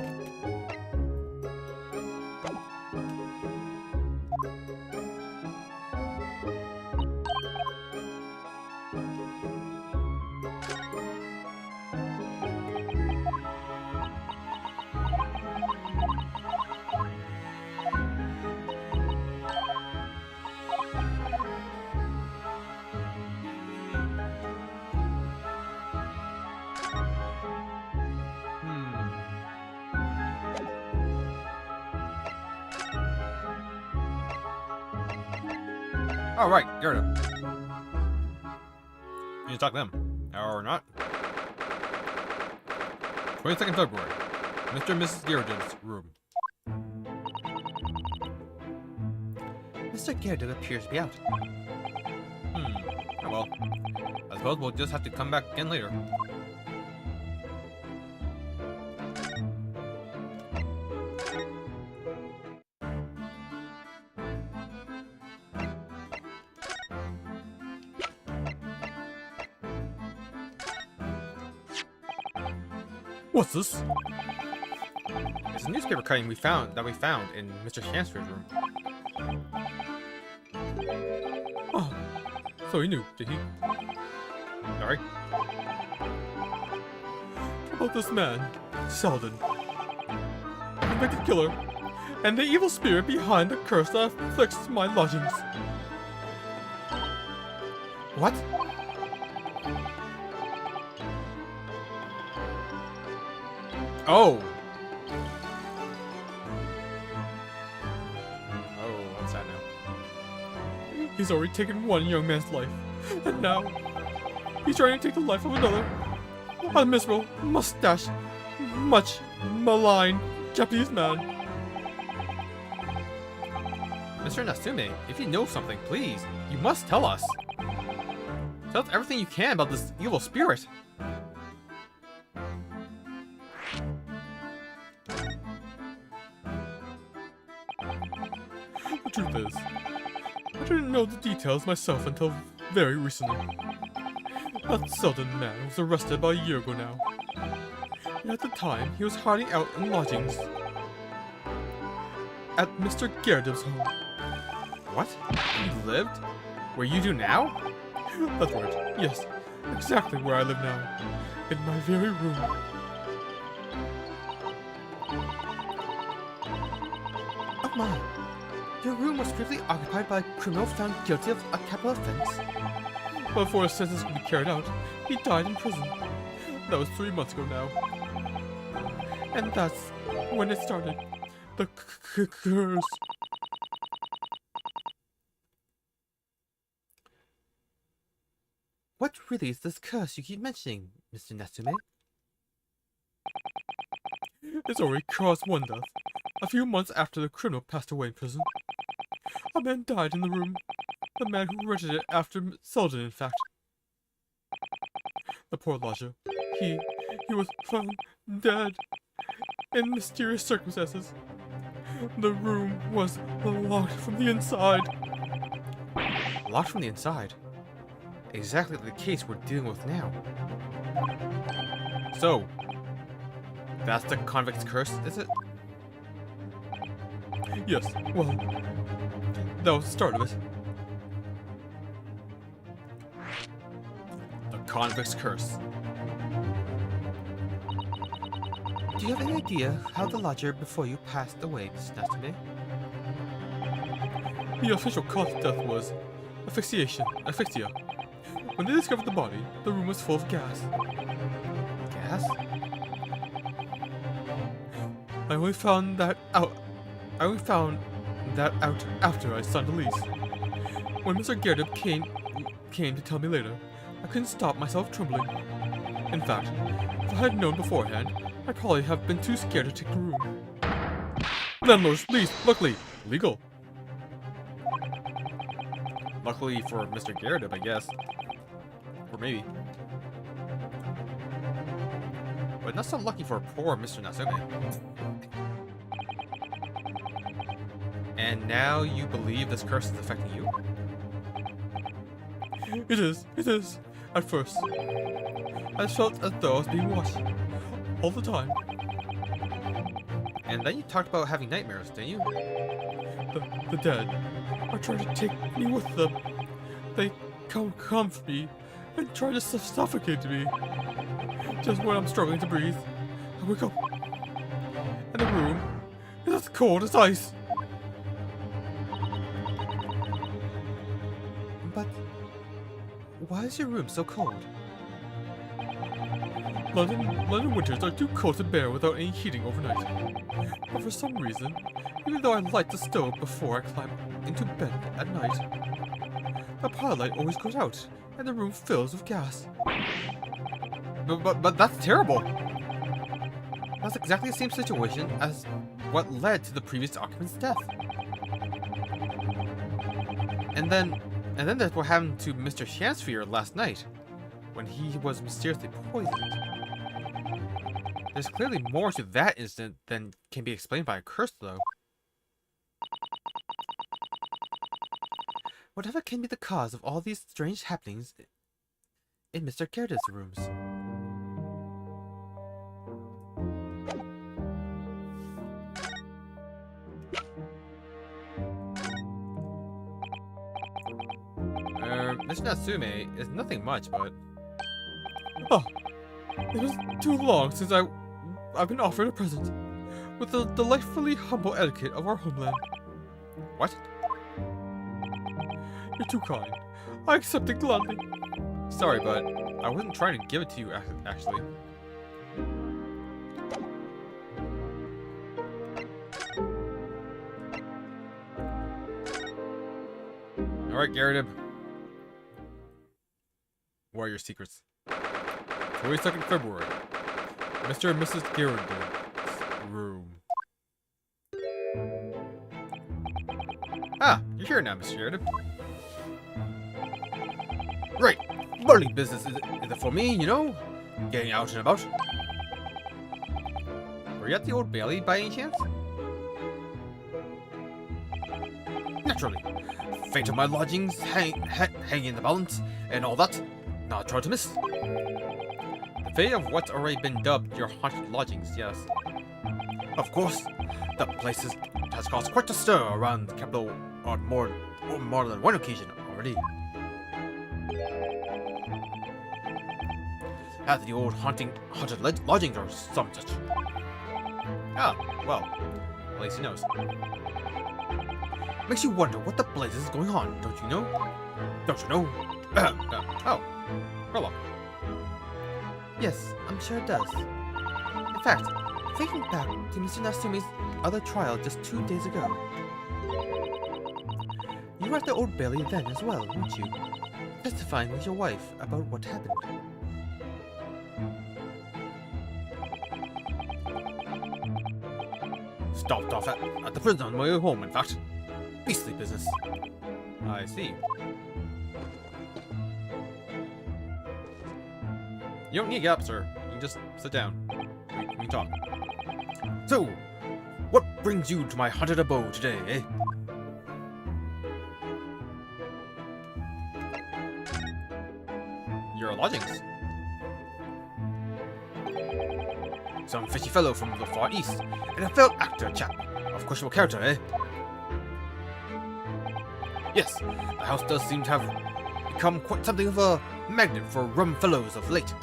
Oh, right, Gerda. You need to talk to them. Or not. 22nd February. Mr. and Mrs. Gerda's room. Mr. Gerda appears to be out. Oh well. I suppose we'll just have to come back again later. What's this? It's a newspaper cutting we found in Mr. Chancellor's room. Oh, so he knew, did he? Sorry. About this man, Selden, a convicted killer, and the evil spirit behind the curse that afflicts my lodgings. What? Oh! Oh, what's that now? He's already taken one young man's life, and now he's trying to take the life of another. A miserable, mustached, much maligned Japanese man. Mr. Natsume, if you know something, please, you must tell us. Tell us everything you can about this evil spirit. The truth is, I didn't know the details myself until very recently. That Selden man was arrested about a year ago now. And at the time, he was hiding out in lodgings at Mr. Gerard's home. What? He lived? Where you do now? That's right, yes. Exactly where I live now. In my very room. Oh my. Your room was previously occupied by a criminal found guilty of a capital offense. But before his sentence could be carried out, he died in prison. That was 3 months ago now. And that's when it started. The curse. What really is this curse you keep mentioning, Mr. Natsume? It's already caused one death. A few months after the criminal passed away in prison. A man died in the room. The man who rented it after Selden, in fact. The poor lodger. He was found dead in mysterious circumstances. The room was locked from the inside. Locked from the inside? Exactly the case we're dealing with now. So, that's the convict's curse, is it? Yes, well, that was the start of it. The convict's curse. Do you have any idea how the lodger before you passed away, Mr. Natsume? The official cause of death was asphyxia. When they discovered the body, the room was full of gas. Gas? I only found that out after I signed the lease. When Mr. Gerard came to tell me later, I couldn't stop myself trembling. In fact, if I had known beforehand, I'd probably have been too scared to take the room. Landlord's lease, luckily, legal. Luckily for Mr. Gerard, I guess. Or maybe. But not so lucky for poor Mr. Natsume. And now you believe this curse is affecting you? It is. At first, I felt as though I was being watched. All the time. And then you talked about having nightmares, didn't you? The dead are trying to take me with them. They come for me and try to suffocate me. Just when I'm struggling to breathe, I wake up. And the room is as cold as ice. But why is your room so cold? London winters are too cold to bear without any heating overnight. But for some reason, even though I light the stove before I climb into bed at night, the pilot light always goes out, and the room fills with gas. But that's terrible! That's exactly the same situation as what led to the previous occupant's death. And then there's what happened to Mr. Chancellor last night, when he was mysteriously poisoned. There's clearly more to that incident than can be explained by a curse, though. Whatever can be the cause of all these strange happenings in Mr. Gerard's rooms? Mr. Natsume is nothing much, but... Oh, it was too long since I've been offered a present with the delightfully humble etiquette of our homeland. What? You're too kind. I accept it gladly. Sorry, but I wasn't trying to give it to you, actually. Alright, Gyarados. What are your secrets? 22nd February. Mr. and Mrs. Gyarados' room. Ah, you're here now, Mr. Gyarados. Right. Morning business is it for me, you know? Getting out and about. Were you at the Old Bailey by any chance? Naturally. Fate of my lodgings hang in the balance and all that. Not trying to miss. The fate of what's already been dubbed your haunted lodgings, yes. Of course, the place has caused quite a stir around the capital on more than one occasion already. At the old haunted lodgings or some such. Ah, well, at least he knows. Makes you wonder what the blazes is going on, don't you know? Don't you know? Oh, prologue. Yes, I'm sure it does. In fact, thinking back to Mr. Natsume's other trial just 2 days ago. You were at the Old Bailey then as well, weren't you? Testifying with your wife about what happened. Stopped off at the prison on my way home, in fact. Beastly business. I see. You don't need to get up, sir. You can just sit down. We can talk. So, what brings you to my haunted abode today, eh? Your lodgings. Some fishy fellow from the Far East, and a failed actor chap of questionable character, eh? Yes, the house does seem to have become quite something of a magnet for rum fellows of late.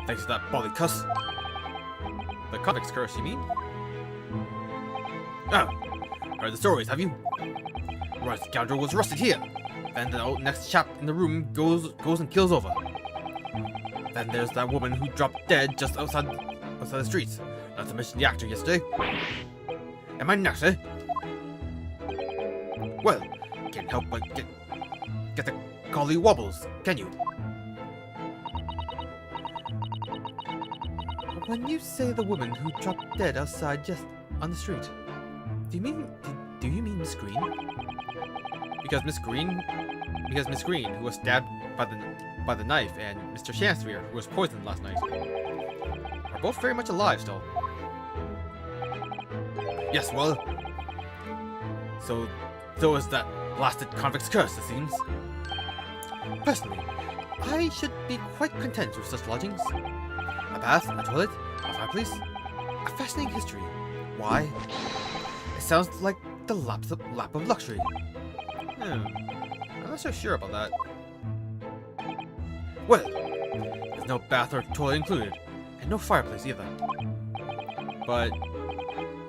Thanks to that bally cuss. The convict's curse, you mean? Oh, heard the stories, have you? Right, scoundrel was arrested here. Then the next chap in the room goes and kills over. Then there's that woman who dropped dead just outside the streets. Not to mention the actor yesterday. Am I nuts, eh? Well, can't help but get the collie wobbles, can you? When you say the woman who dropped dead outside just on the street, do you mean Miss Green? Because Miss Green, who was stabbed by the knife, and Mr. Chancery, who was poisoned last night, are both very much alive still. Yes, well, so is that blasted convict's curse, it seems. Personally, I should be quite content with such lodgings. A bath, a toilet, a fireplace, A fascinating history. why? It sounds like the lap of luxury. I'm not so sure about that. Well, there's no bath or toilet included, and no fireplace either. But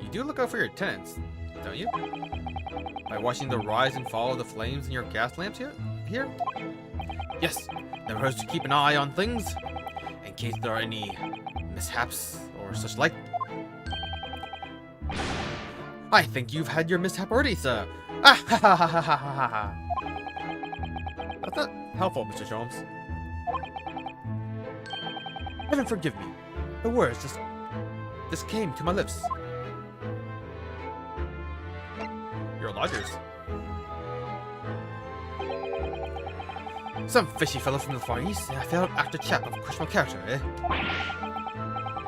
you do look out for your tenants, don't you? By watching the rise and fall of the flames in your gas lamps here? Yes, never hurts to keep an eye on things, in case there are any mishaps or such like. I think you've had your mishap already, sir. Ah ha ha ha ha ha ha ha. That's not helpful, Mr. Sholmes. Heaven forgive me. The words just came to my lips. Your lodgers. Some fishy fellow from the Far East, and a failed actor chap of questionable character, eh?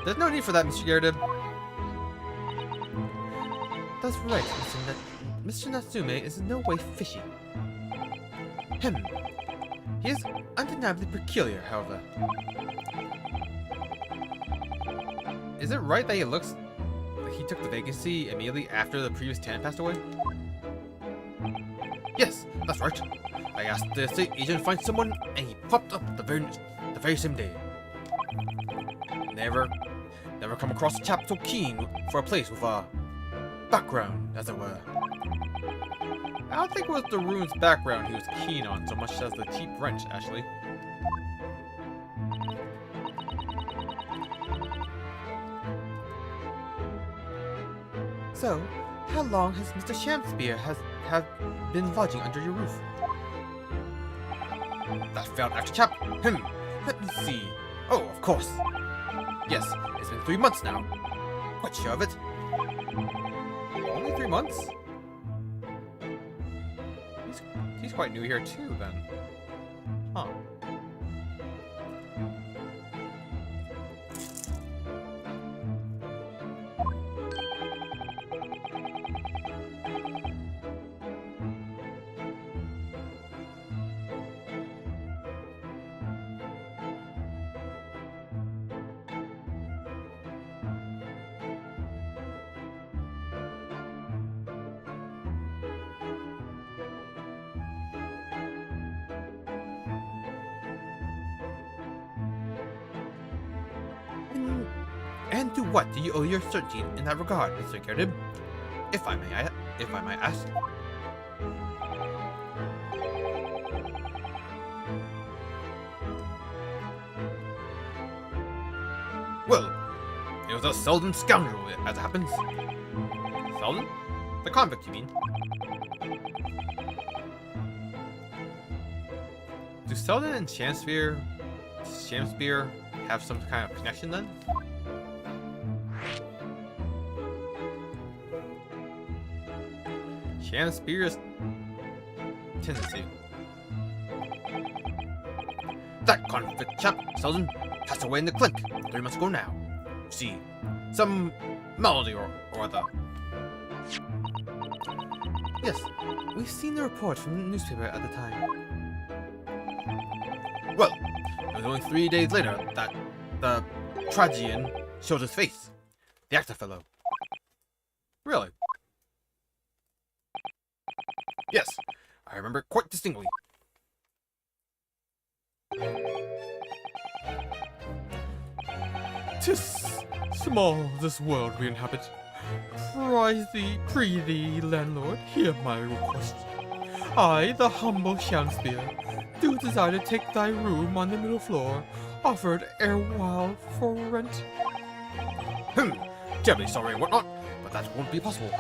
There's no need for that, Mr. Gyarados. That's right, Mr. Natsume is in no way fishy. He is undeniably peculiar, however. Is it right that he looks like he took the vacancy immediately after the previous tenant passed away? Yes, that's right. I asked the estate agent to find someone, and he popped up the very same day. Never come across a chap so keen for a place with a background, as it were. I don't think it was the rune's background he was keen on so much as the cheap rent, actually. So, how long has Mr. Shamspear have been lodging under your roof? That failed after chap. Let me see. Oh, of course. Yes, it's been 3 months now. Quite sure of it. Only 3 months? He's quite new here too, then. Huh. And to what do you owe your certainty in that regard, Mr. Gertib? If I may ask. Well, it was a Selden scoundrel, as it happens. Selden? The convict, you mean? Do Selden and Shamspear have some kind of connection then? Shamspear's tendency. That convict chap, Selden, passed away in the clink 3 months ago now. See, some malady or other. Yes, we've seen the report from the newspaper at the time. Well, it was only 3 days later that the tragedian showed his face. The actor fellow. Really? Yes, I remember it quite distinctly. 'Tis small this world we inhabit. Prithee, landlord, hear my request. I, the humble Shamspear, do desire to take thy room on the middle floor, offered erewhile for rent. Terribly sorry and whatnot, but that won't be possible.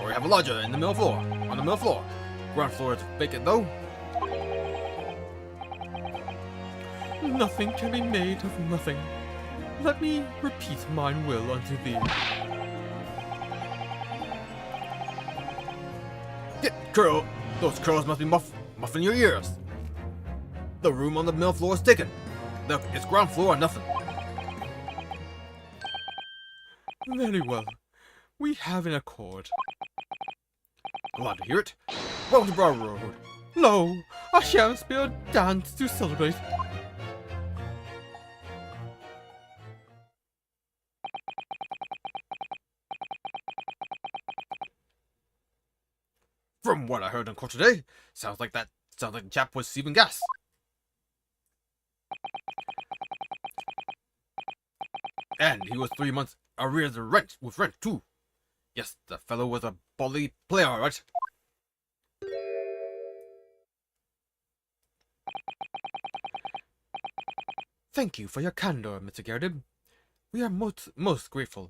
Or we have a lodger in the middle floor, on the middle floor. Ground floor is vacant though. Nothing can be made of nothing. Let me repeat mine will unto thee. Curl, those curls must be muffling your ears. The room on the middle floor is taken. Look, it's ground floor or nothing. Very well. We have an accord. Glad to hear it. Welcome to Brotherhood. Lo, a Shamspear dance to celebrate. From what I heard on court today, sounds like the chap was Stephen Gas. And he was 3 months arrears of rent with rent too. Yes, the fellow was a bally player, all right? Thank you for your candor, Mr. Gertib. We are most grateful.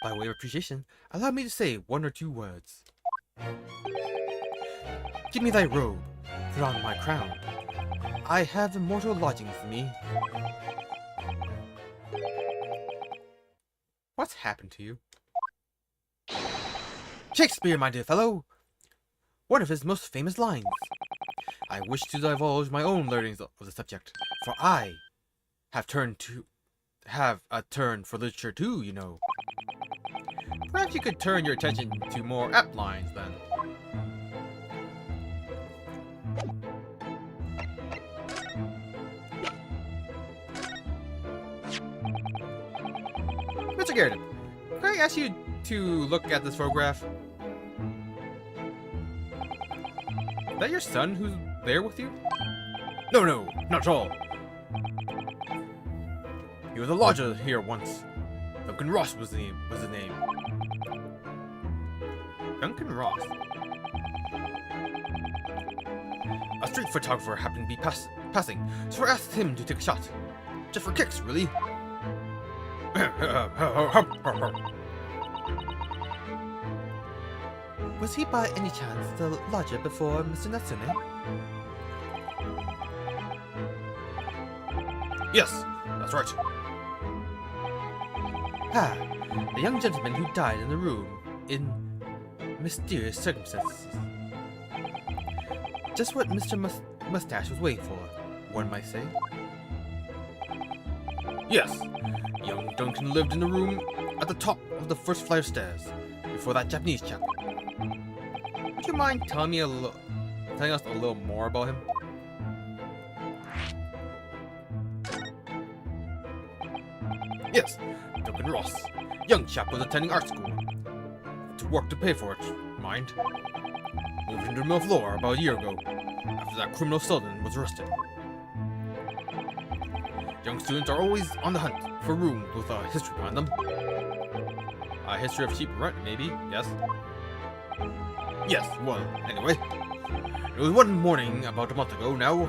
By way of appreciation, allow me to say 1 or 2 words. Give me thy robe, put on my crown. I have immortal lodging for me. What's happened to you? Shakespeare, my dear fellow! One of his most famous lines. I wish to divulge my own learnings of the subject, for I have a turn for literature too, you know. Perhaps you could turn your attention to more apt lines then. Mr. Garrett, can I ask you to look at this photograph? that your son who's there with you? No, not at all. He was a lodger here once. Duncan Ross was the name. Duncan Ross. A street photographer happened to be passing, so I asked him to take a shot. Just for kicks, really. Was he by any chance the lodger before Mr. Natsume? Yes, that's right. Ah, the young gentleman who died in the room in mysterious circumstances. Just what Mr. Mustache was waiting for, one might say. Yes, young Duncan lived in the room at the top of the first flight of stairs, before that Japanese chap. Would you mind telling us a little more about him? Yes, Duncan Ross. Young chap was attending art school. Had to work to pay for it, mind. Moved into the middle floor about a year ago, after that criminal Sullivan was arrested. Young students are always on the hunt for rooms with a history behind them. A history of cheap rent, maybe? Yes. Yes, well, anyway. It was one morning about a month ago now.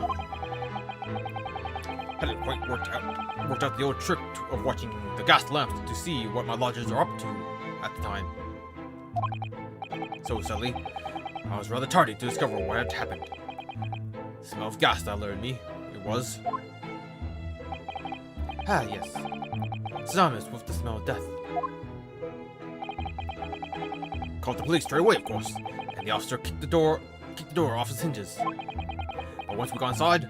Hadn't quite worked out the old trick of watching the gas lamps to see what my lodgers are up to at the time. So sadly, I was rather tardy to discover what had happened. The smell of gas that alerted me. It was. Ah, yes. Synonymous with the smell of death. Called the police straight away, of course, and the officer kicked the door off its hinges. But once we got inside,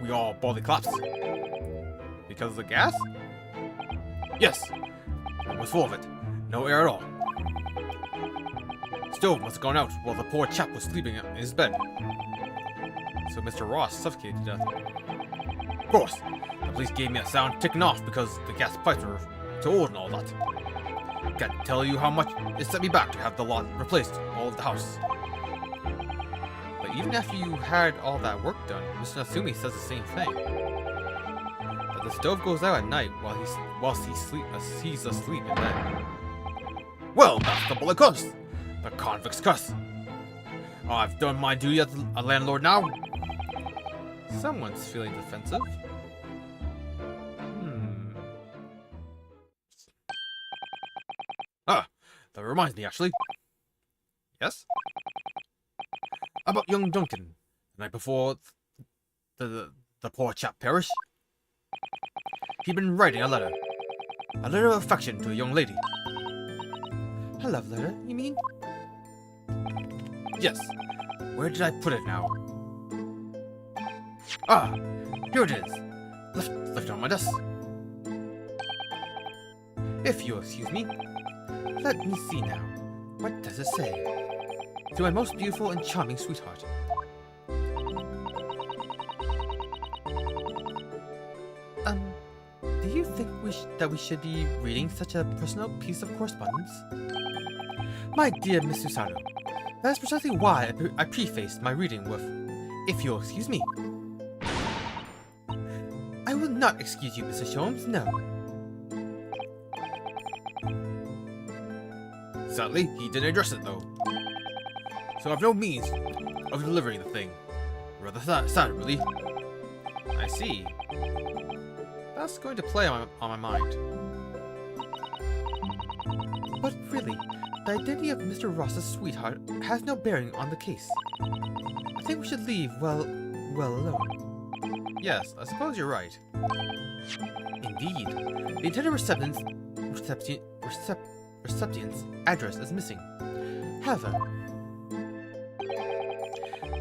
we all bawled collapsed. Because of the gas? Yes, it was full of it. No air at all. Stove must have gone out while the poor chap was sleeping in his bed. So Mr. Ross suffocated to death. Of course, the police gave me a sound ticking off because the gas pipes were too old and all that. Can't tell you how much it set me back to have the lot replaced all of the house. But even after you had all that work done, Mr. Natsumi says the same thing. That the stove goes out at night while he's asleep in bed. Well, that's the bullet curse. The convict's curse. I've done my duty as a landlord now. Someone's feeling defensive. That reminds me, actually. Yes? About young Duncan, the night before the poor chap perished. He'd been writing a letter of affection to a young lady. A love letter, you mean? Yes. Where did I put it now? Ah, here it is. Left on my desk. If you'll excuse me. Let me see now. What does it say? To my most beautiful and charming sweetheart. Do you think that we should be reading such a personal piece of correspondence? My dear Miss Susato, that is precisely why I prefaced my reading with, if you'll excuse me. I will not excuse you, Mr. Sholmes, no. Sadly, he didn't address it, though. So I've no means of delivering the thing. Rather sad, really. I see. That's going to play on my mind. But really, the identity of Mr. Ross's sweetheart has no bearing on the case. I think we should leave, well alone. Yes, I suppose you're right. Indeed. The intended recipient's address is missing. However,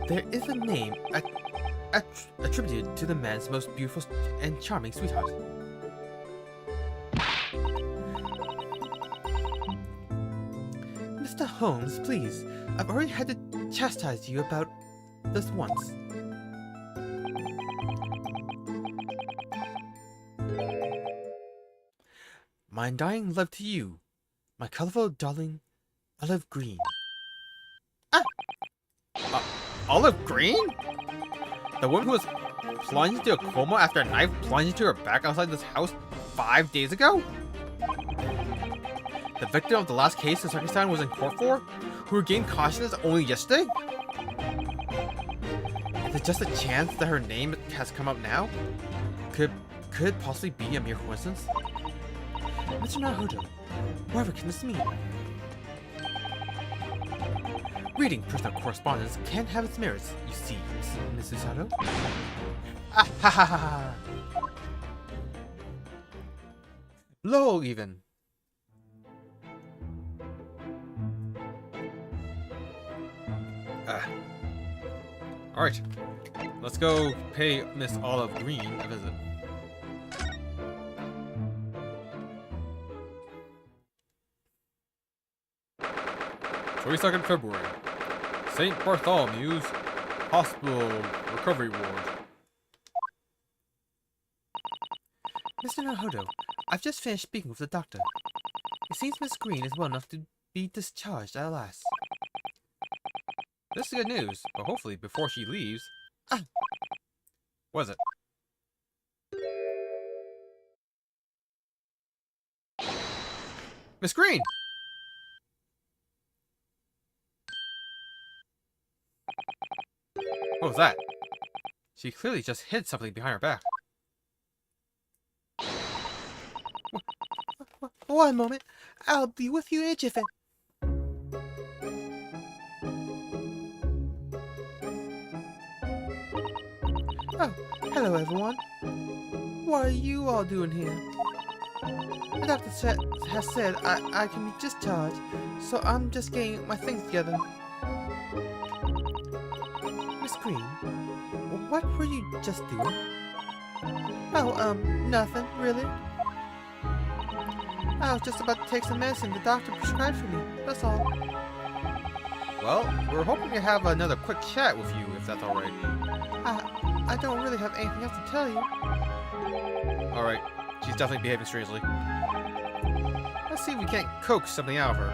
there is a name attributed to the man's most beautiful and charming sweetheart. Mr. Holmes, please. I've already had to chastise you about this once. My undying love to you, my colorful darling, olive green. Olive Green? The woman who was plunged into a coma after a knife plunged into her back outside this house 5 days ago? The victim of the last case the Circumstance was in court for, who regained consciousness only yesterday? Is it just a chance that her name has come up now? Could it possibly be a mere coincidence? Mr. Naruto, whatever can this mean? Reading personal correspondence can have its merits, you see, Miss Usato? Ah ha ha ha ha! Low even. Alright. Let's go pay Miss Olive Green a visit. "22nd February. St. Bartholomew's Hospital Recovery Ward. Mr. Naruto, I've just finished speaking with the doctor. It seems Miss Green is well enough to be discharged at last. This is good news, but hopefully before she leaves..." What is it? Miss Green! What was that? She clearly just hid something behind her back. One moment. I'll be with you in a jiffy. Oh, hello everyone. What are you all doing here? The doctor has said I can be discharged, so I'm just getting my things together. Miss Green, what were you just doing? Oh, nothing, really. I was just about to take some medicine the doctor prescribed for me, that's all. Well, we're hoping to have another quick chat with you, if that's alright. I don't really have anything else to tell you. Alright, she's definitely behaving strangely. Let's see if we can't coax something out of her.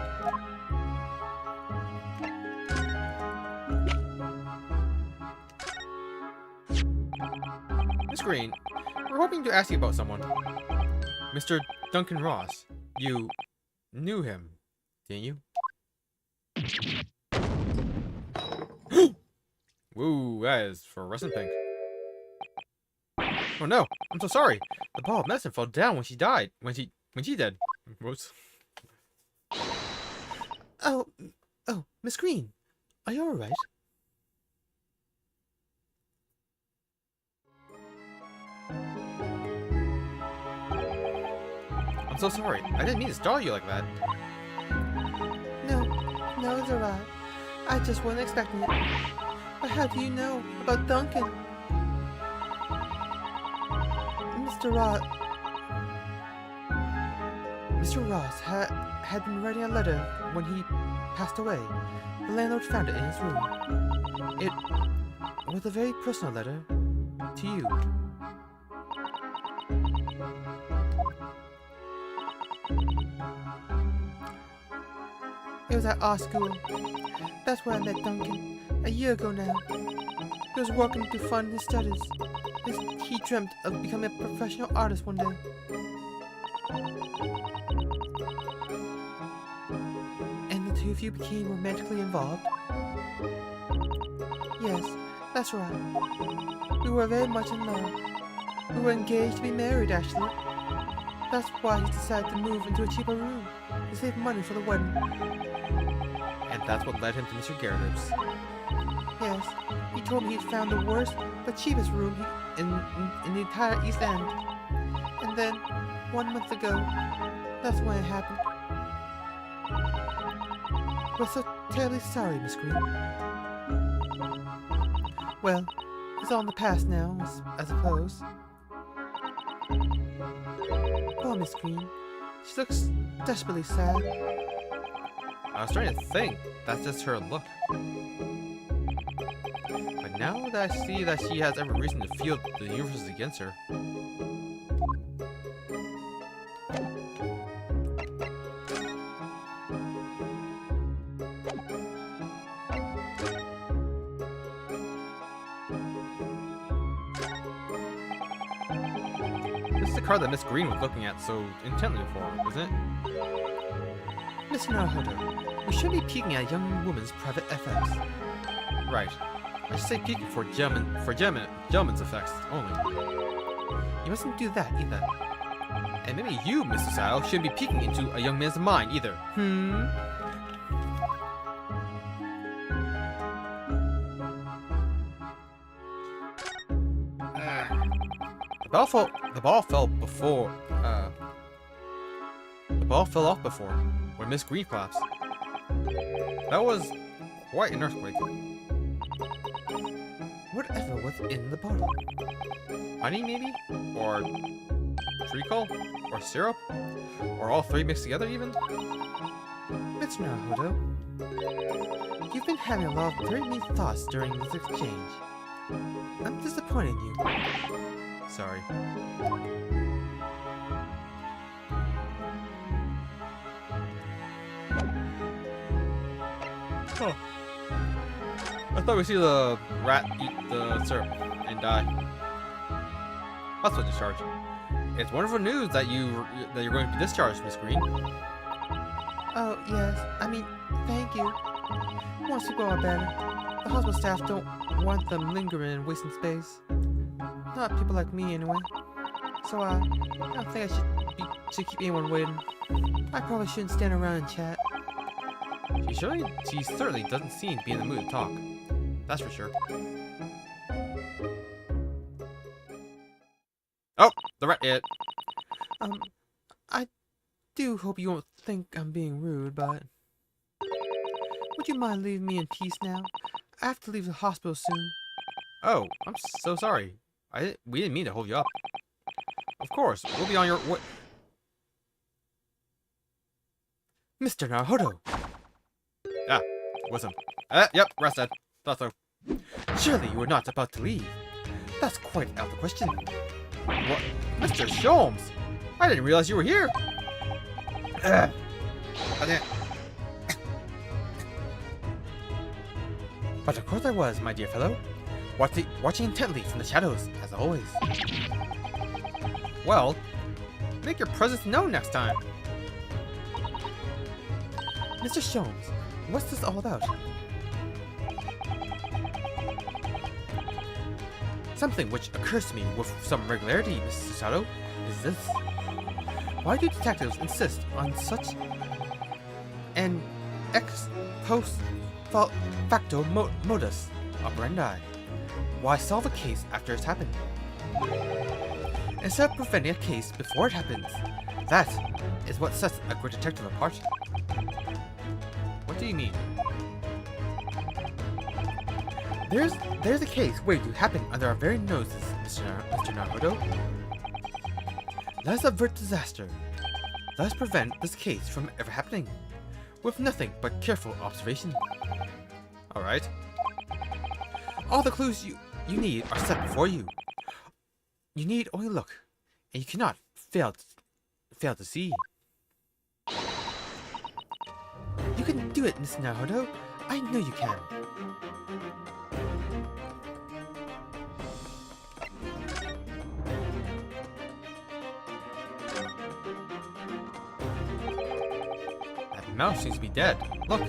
Miss Green, we're hoping to ask you about someone. Mr. Duncan Ross. You knew him, didn't you? Woo, that is fluorescent pink. Oh no, I'm so sorry. The ball of medicine fell down when she died. When she did. Whoops. Oh, Miss Green, are you alright? I'm so sorry. I didn't mean to startle you like that. No, it's alright. I just wasn't expecting it. But how do you know about Duncan? Mr. Ross had been writing a letter when he passed away. The landlord found it in his room. It was a very personal letter to you. It was at our school. That's where I met Duncan, a year ago now. He was working to fund his studies. He dreamt of becoming a professional artist one day. And the two of you became romantically involved? Yes, that's right. We were very much in love. We were engaged to be married, actually. That's why he decided to move into a cheaper room to save money for the wedding. And that's what led him to Mr. Garrett's. Yes, he told me he'd found the worst but cheapest room in the entire East End. And then, 1 month ago, that's when it happened. We're so terribly sorry, Miss Green. Well, it's all in the past now, I suppose. Poor Miss Green. She looks desperately sad. I was trying to think. That's just her look. But now that I see that she has every reason to feel the universe is against her. card that Miss Green was looking at so intently before, isn't it? Mr. Naruto, we should be peeking at a young woman's private effects. Right. I should say peeking for gentlemen's effects only. You mustn't do that either. And maybe you, Mr. Sao, shouldn't be peeking into a young man's mind either. The ball fell off before when Miss Green collapsed. That was quite an earthquake. Whatever was in the bottle. Honey, maybe? Or treacle? Or syrup? Or all three mixed together, even? Mr. Naruto, you've been having a lot of very neat thoughts during this exchange. I'm disappointed in you. Sorry. Huh. I thought we'd see the rat eat the syrup and die. That's what discharge. It's wonderful news that you're going to be discharged, Miss Green. Oh, yes. I mean, thank you. Once people are better, the hospital staff don't want them lingering and wasting space. Not people like me, anyway. So, I don't think I should keep anyone waiting. I probably shouldn't stand around and chat. She certainly doesn't seem to be in the mood to talk. That's for sure. Oh, the rat ate. I do hope you won't think I'm being rude, but would you mind leaving me in peace now? I have to leave the hospital soon. Oh, I'm so sorry. We didn't mean to hold you up. Of course, we'll be on your way. Mr. Naruto! Ah, wisdom. Yep, rest dead. Thought so. Surely you were not about to leave. That's quite out of the question. What? Mr. Sholmes! I didn't realize you were here! But of course I was, my dear fellow. Watching intently from the shadows, as always. Well, make your presence known next time. Mr. Sholmes, what's this all about? Something which occurs to me with some regularity, Mr. Sato, is this. Why do detectives insist on such an ex post facto modus operandi? Why solve a case after it's happened, instead of preventing a case before it happens? That is what sets a great detective apart. What do you mean? There's a case waiting to happen under our very noses, Mr. Naruto. Let us avert disaster. Let us prevent this case from ever happening, with nothing but careful observation. Alright. All the clues you need are set before you. You need only look, and you cannot fail to see. You can do it, Mr. Naruto. I know you can. That mouse seems to be dead. Look.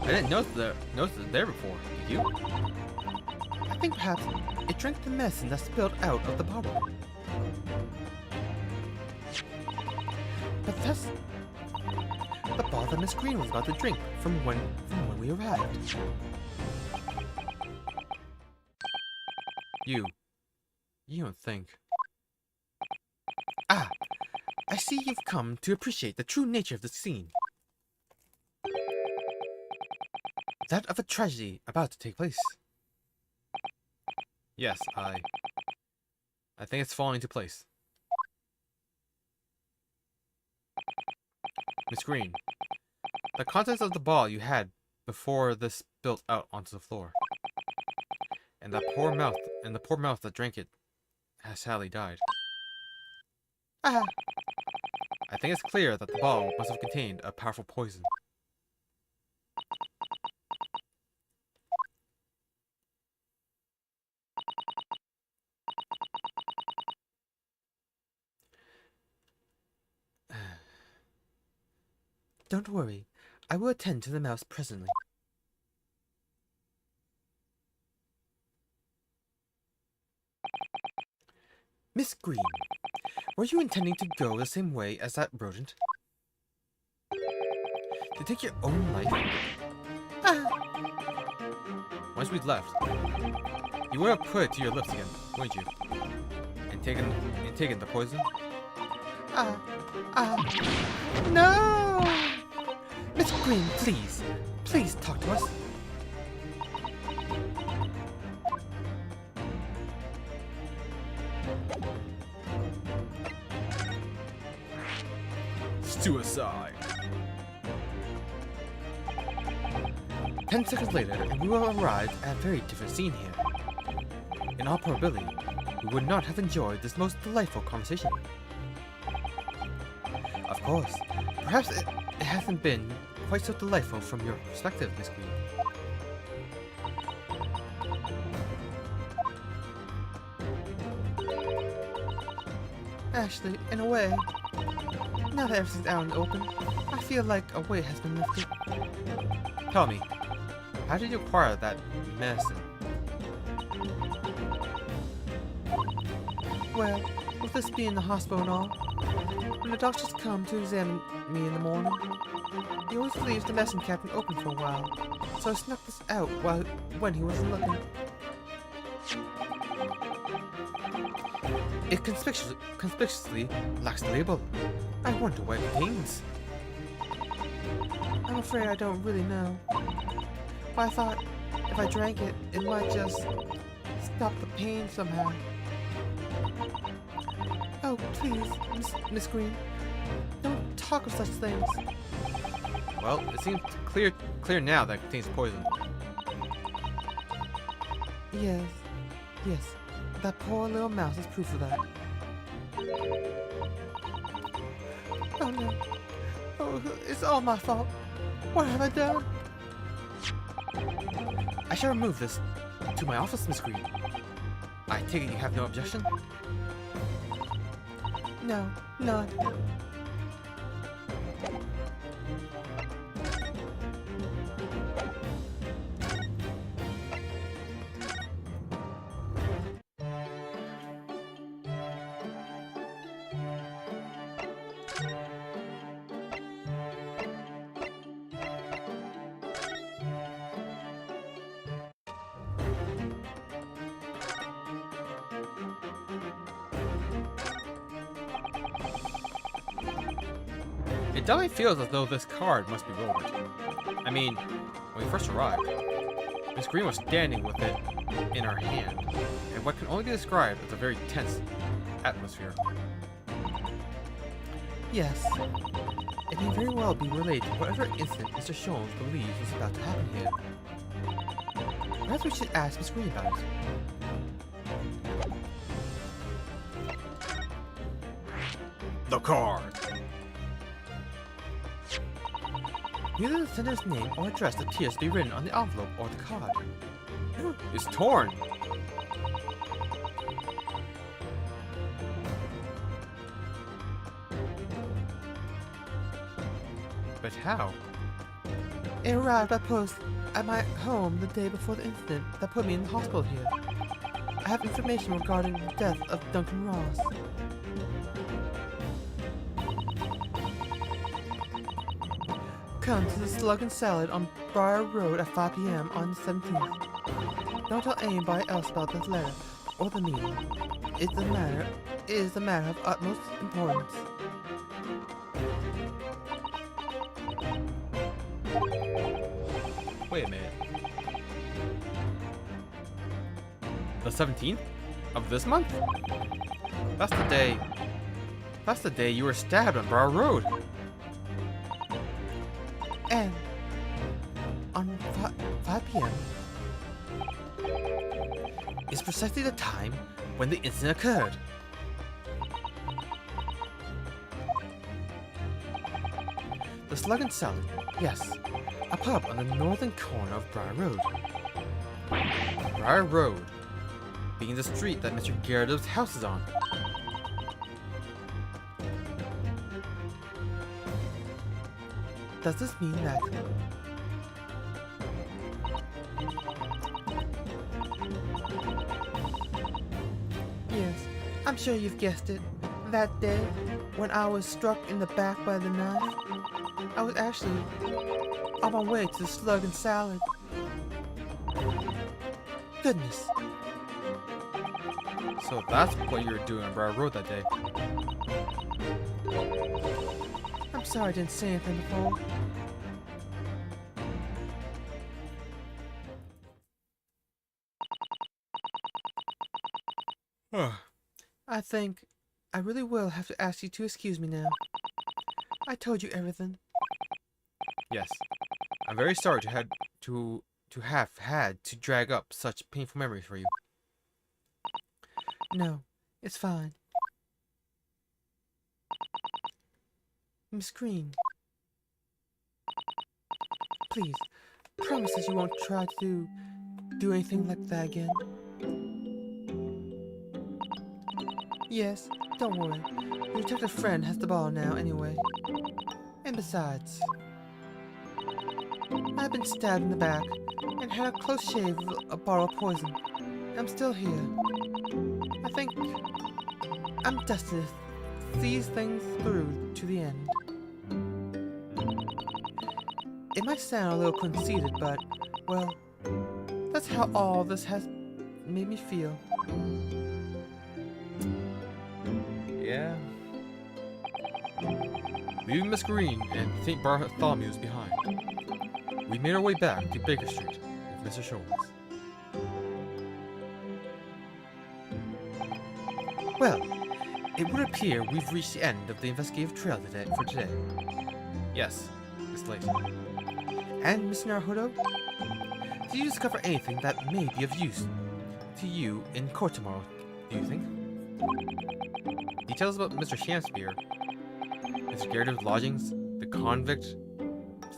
I didn't notice it there before. Did you? I think perhaps it drank the medicine that spilled out of the bottle. But that's the bottle that Miss Green was about to drink from when we arrived. You don't think. Ah, I see you've come to appreciate the true nature of the scene. That of a tragedy about to take place. Yes, I think it's falling into place. Miss Green, the contents of the bottle you had before this spilled out onto the floor, and the poor mouth that drank it has sadly died. Ah, I think it's clear that the bottle must have contained a powerful poison. Don't worry. I will attend to the mouse presently. Miss Green, were you intending to go the same way as that rodent? To take your own life? Once we'd left, you would have put it to your lips again, wouldn't you? And taken the poison? No! Miss Green, please. Please talk to us. Suicide. 10 seconds later, and we will arrive at a very different scene here. In all probability, we would not have enjoyed this most delightful conversation. Of course, perhaps it hasn't been quite so delightful from your perspective, Miss Green. Actually, in a way, now that everything's out in the open, I feel like a weight has been lifted. Tell me, how did you acquire that medicine? Well, with this being the hospital and all, when the doctors come to examine me in the morning, he always leaves the medicine cabinet open for a while, so I snuck this out when he wasn't looking. It conspicuously lacks the label. I wonder what it contains. I'm afraid I don't really know. But I thought if I drank it, it might just stop the pain somehow. Oh, please, Miss Green, don't talk of such things. Well, it seems clear now that it contains poison. Yes, that poor little mouse is proof of that. Oh no. Oh, it's all my fault. What have I done? I shall remove this to my office, Miss Green. I take it you have no objection? No, none. It definitely feels as though this card must be Robert. I mean, when we first arrived, Miss Green was standing with it in her hand, and what can only be described as a very tense atmosphere. Yes. It may very well be related to whatever incident Mr. Sholmes believes was about to happen here. Perhaps we should ask Miss Green about it. The card. Neither the sender's name or address appears to be written on the envelope or the card. It's torn. But how? It arrived by post at my home the day before the incident that put me in the hospital here. I have information regarding the death of Duncan Ross. Come to the Slug and Salad on Briar Road at 5 p.m. on the 17th. Don't tell anybody else about this letter or the meeting. It is a matter of utmost importance. Wait a minute. The 17th of this month? That's the day you were stabbed on Briar Road. And on 5 p.m. is precisely the time when the incident occurred. The Slug and Salad, yes, a pub on the northern corner of Briar Road. Briar Road, being the street that Mr. Gyarados' house is on. Does this mean that... Yes, I'm sure you've guessed it. That day, when I was struck in the back by the knife, I was actually on my way to the slug and salad. Goodness. So that's what you were doing on Briar Road that day. I'm sorry I didn't say anything before. I think I really will have to ask you to excuse me now. I told you everything. Yes. I'm very sorry to have had to drag up such painful memories for you. No, it's fine. Miss Green. Please, promise that you won't try to do anything like that again. Yes, don't worry. Your detective friend has the ball now anyway. And besides, I've been stabbed in the back and had a close shave with a bottle of poison. I'm still here. I think I'm destined to see these things through to the end. It might sound a little conceited, but, well, that's how all this has made me feel. Yeah. Leaving Miss Green and St. Bartholomew's behind, we made our way back to Baker Street with Mr. Sholmes. Well, it would appear we've reached the end of the investigative trail for today. Yes, it's late. And, Miss Naruhodo, did you discover anything that may be of use to you in court tomorrow, do you think? Details about Mr. Shamspear, Mr. Garrett's lodgings, the convict,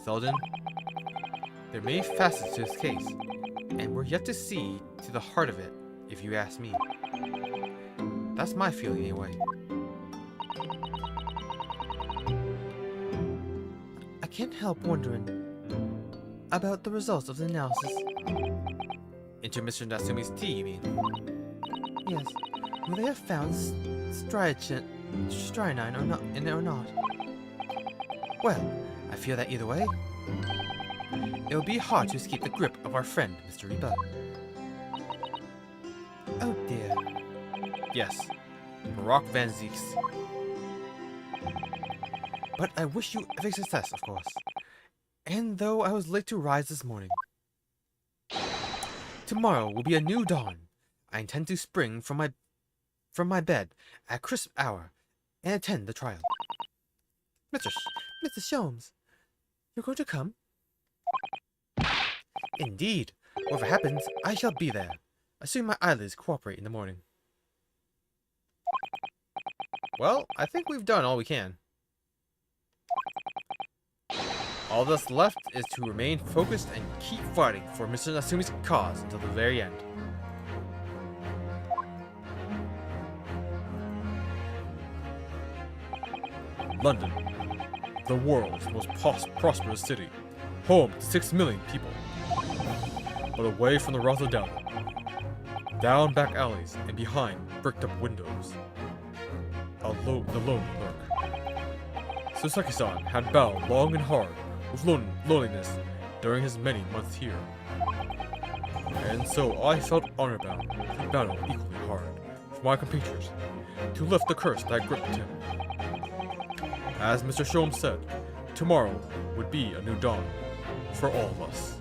Selden. There may be facets to this case, and we're yet to see to the heart of it, if you ask me. That's my feeling anyway. I can't help wondering about the results of the analysis. Into Mr. Natsumi's tea, you mean? Yes, will they have found strychnine or not in it or not? Well, I feel that either way, it will be hard to escape the grip of our friend, Mr. Reba. Oh dear. Yes, Barack Van Zeeks. But I wish you every success, of course. And though I was late to rise this morning, tomorrow will be a new dawn. I intend to spring from my bed at a crisp hour and attend the trial. Mr. Sholmes, you're going to come? Indeed. Whatever happens, I shall be there, assuming my eyelids cooperate in the morning. Well, I think we've done all we can. All that's left is to remain focused and keep fighting for Mr. Natsumi's cause until the very end. London, the world's most prosperous city, home to 6 million people. But away from the wrath of devil, down back alleys and behind bricked-up windows, the lonely lurk. Soseki-san had battled long and hard with loneliness during his many months here. And so I felt honor-bound to battle equally hard for my compatriots to lift the curse that gripped him. As Mr. Sholmes said, tomorrow would be a new dawn for all of us.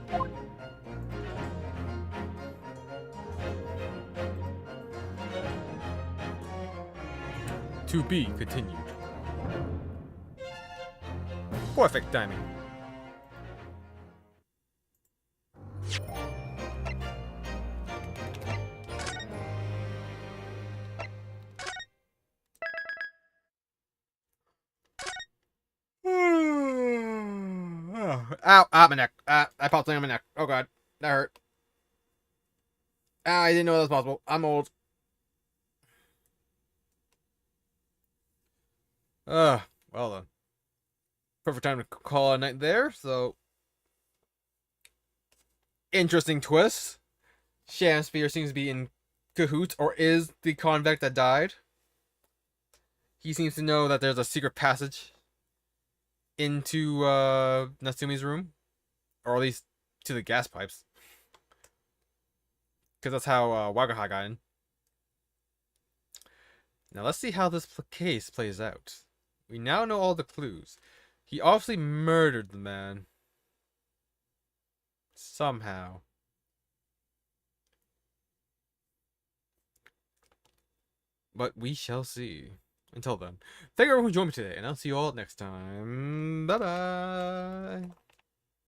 To be continued. Perfect timing. Ow, my neck. I popped something on my neck. Oh god, that hurt. I didn't know that was possible. I'm old. Well then. perfect time to call it a night there. So, interesting twist. Shamsphere seems to be in cahoots, or is the convict that died. He seems to know that there's a secret passage into Natsumi's room, or at least to the gas pipes, because that's how Wagaha got in. Now let's see how this case plays out. We now know all the clues. He obviously murdered the man. Somehow. But we shall see. Until then, thank you everyone who joined me today, and I'll see you all next time. Bye bye.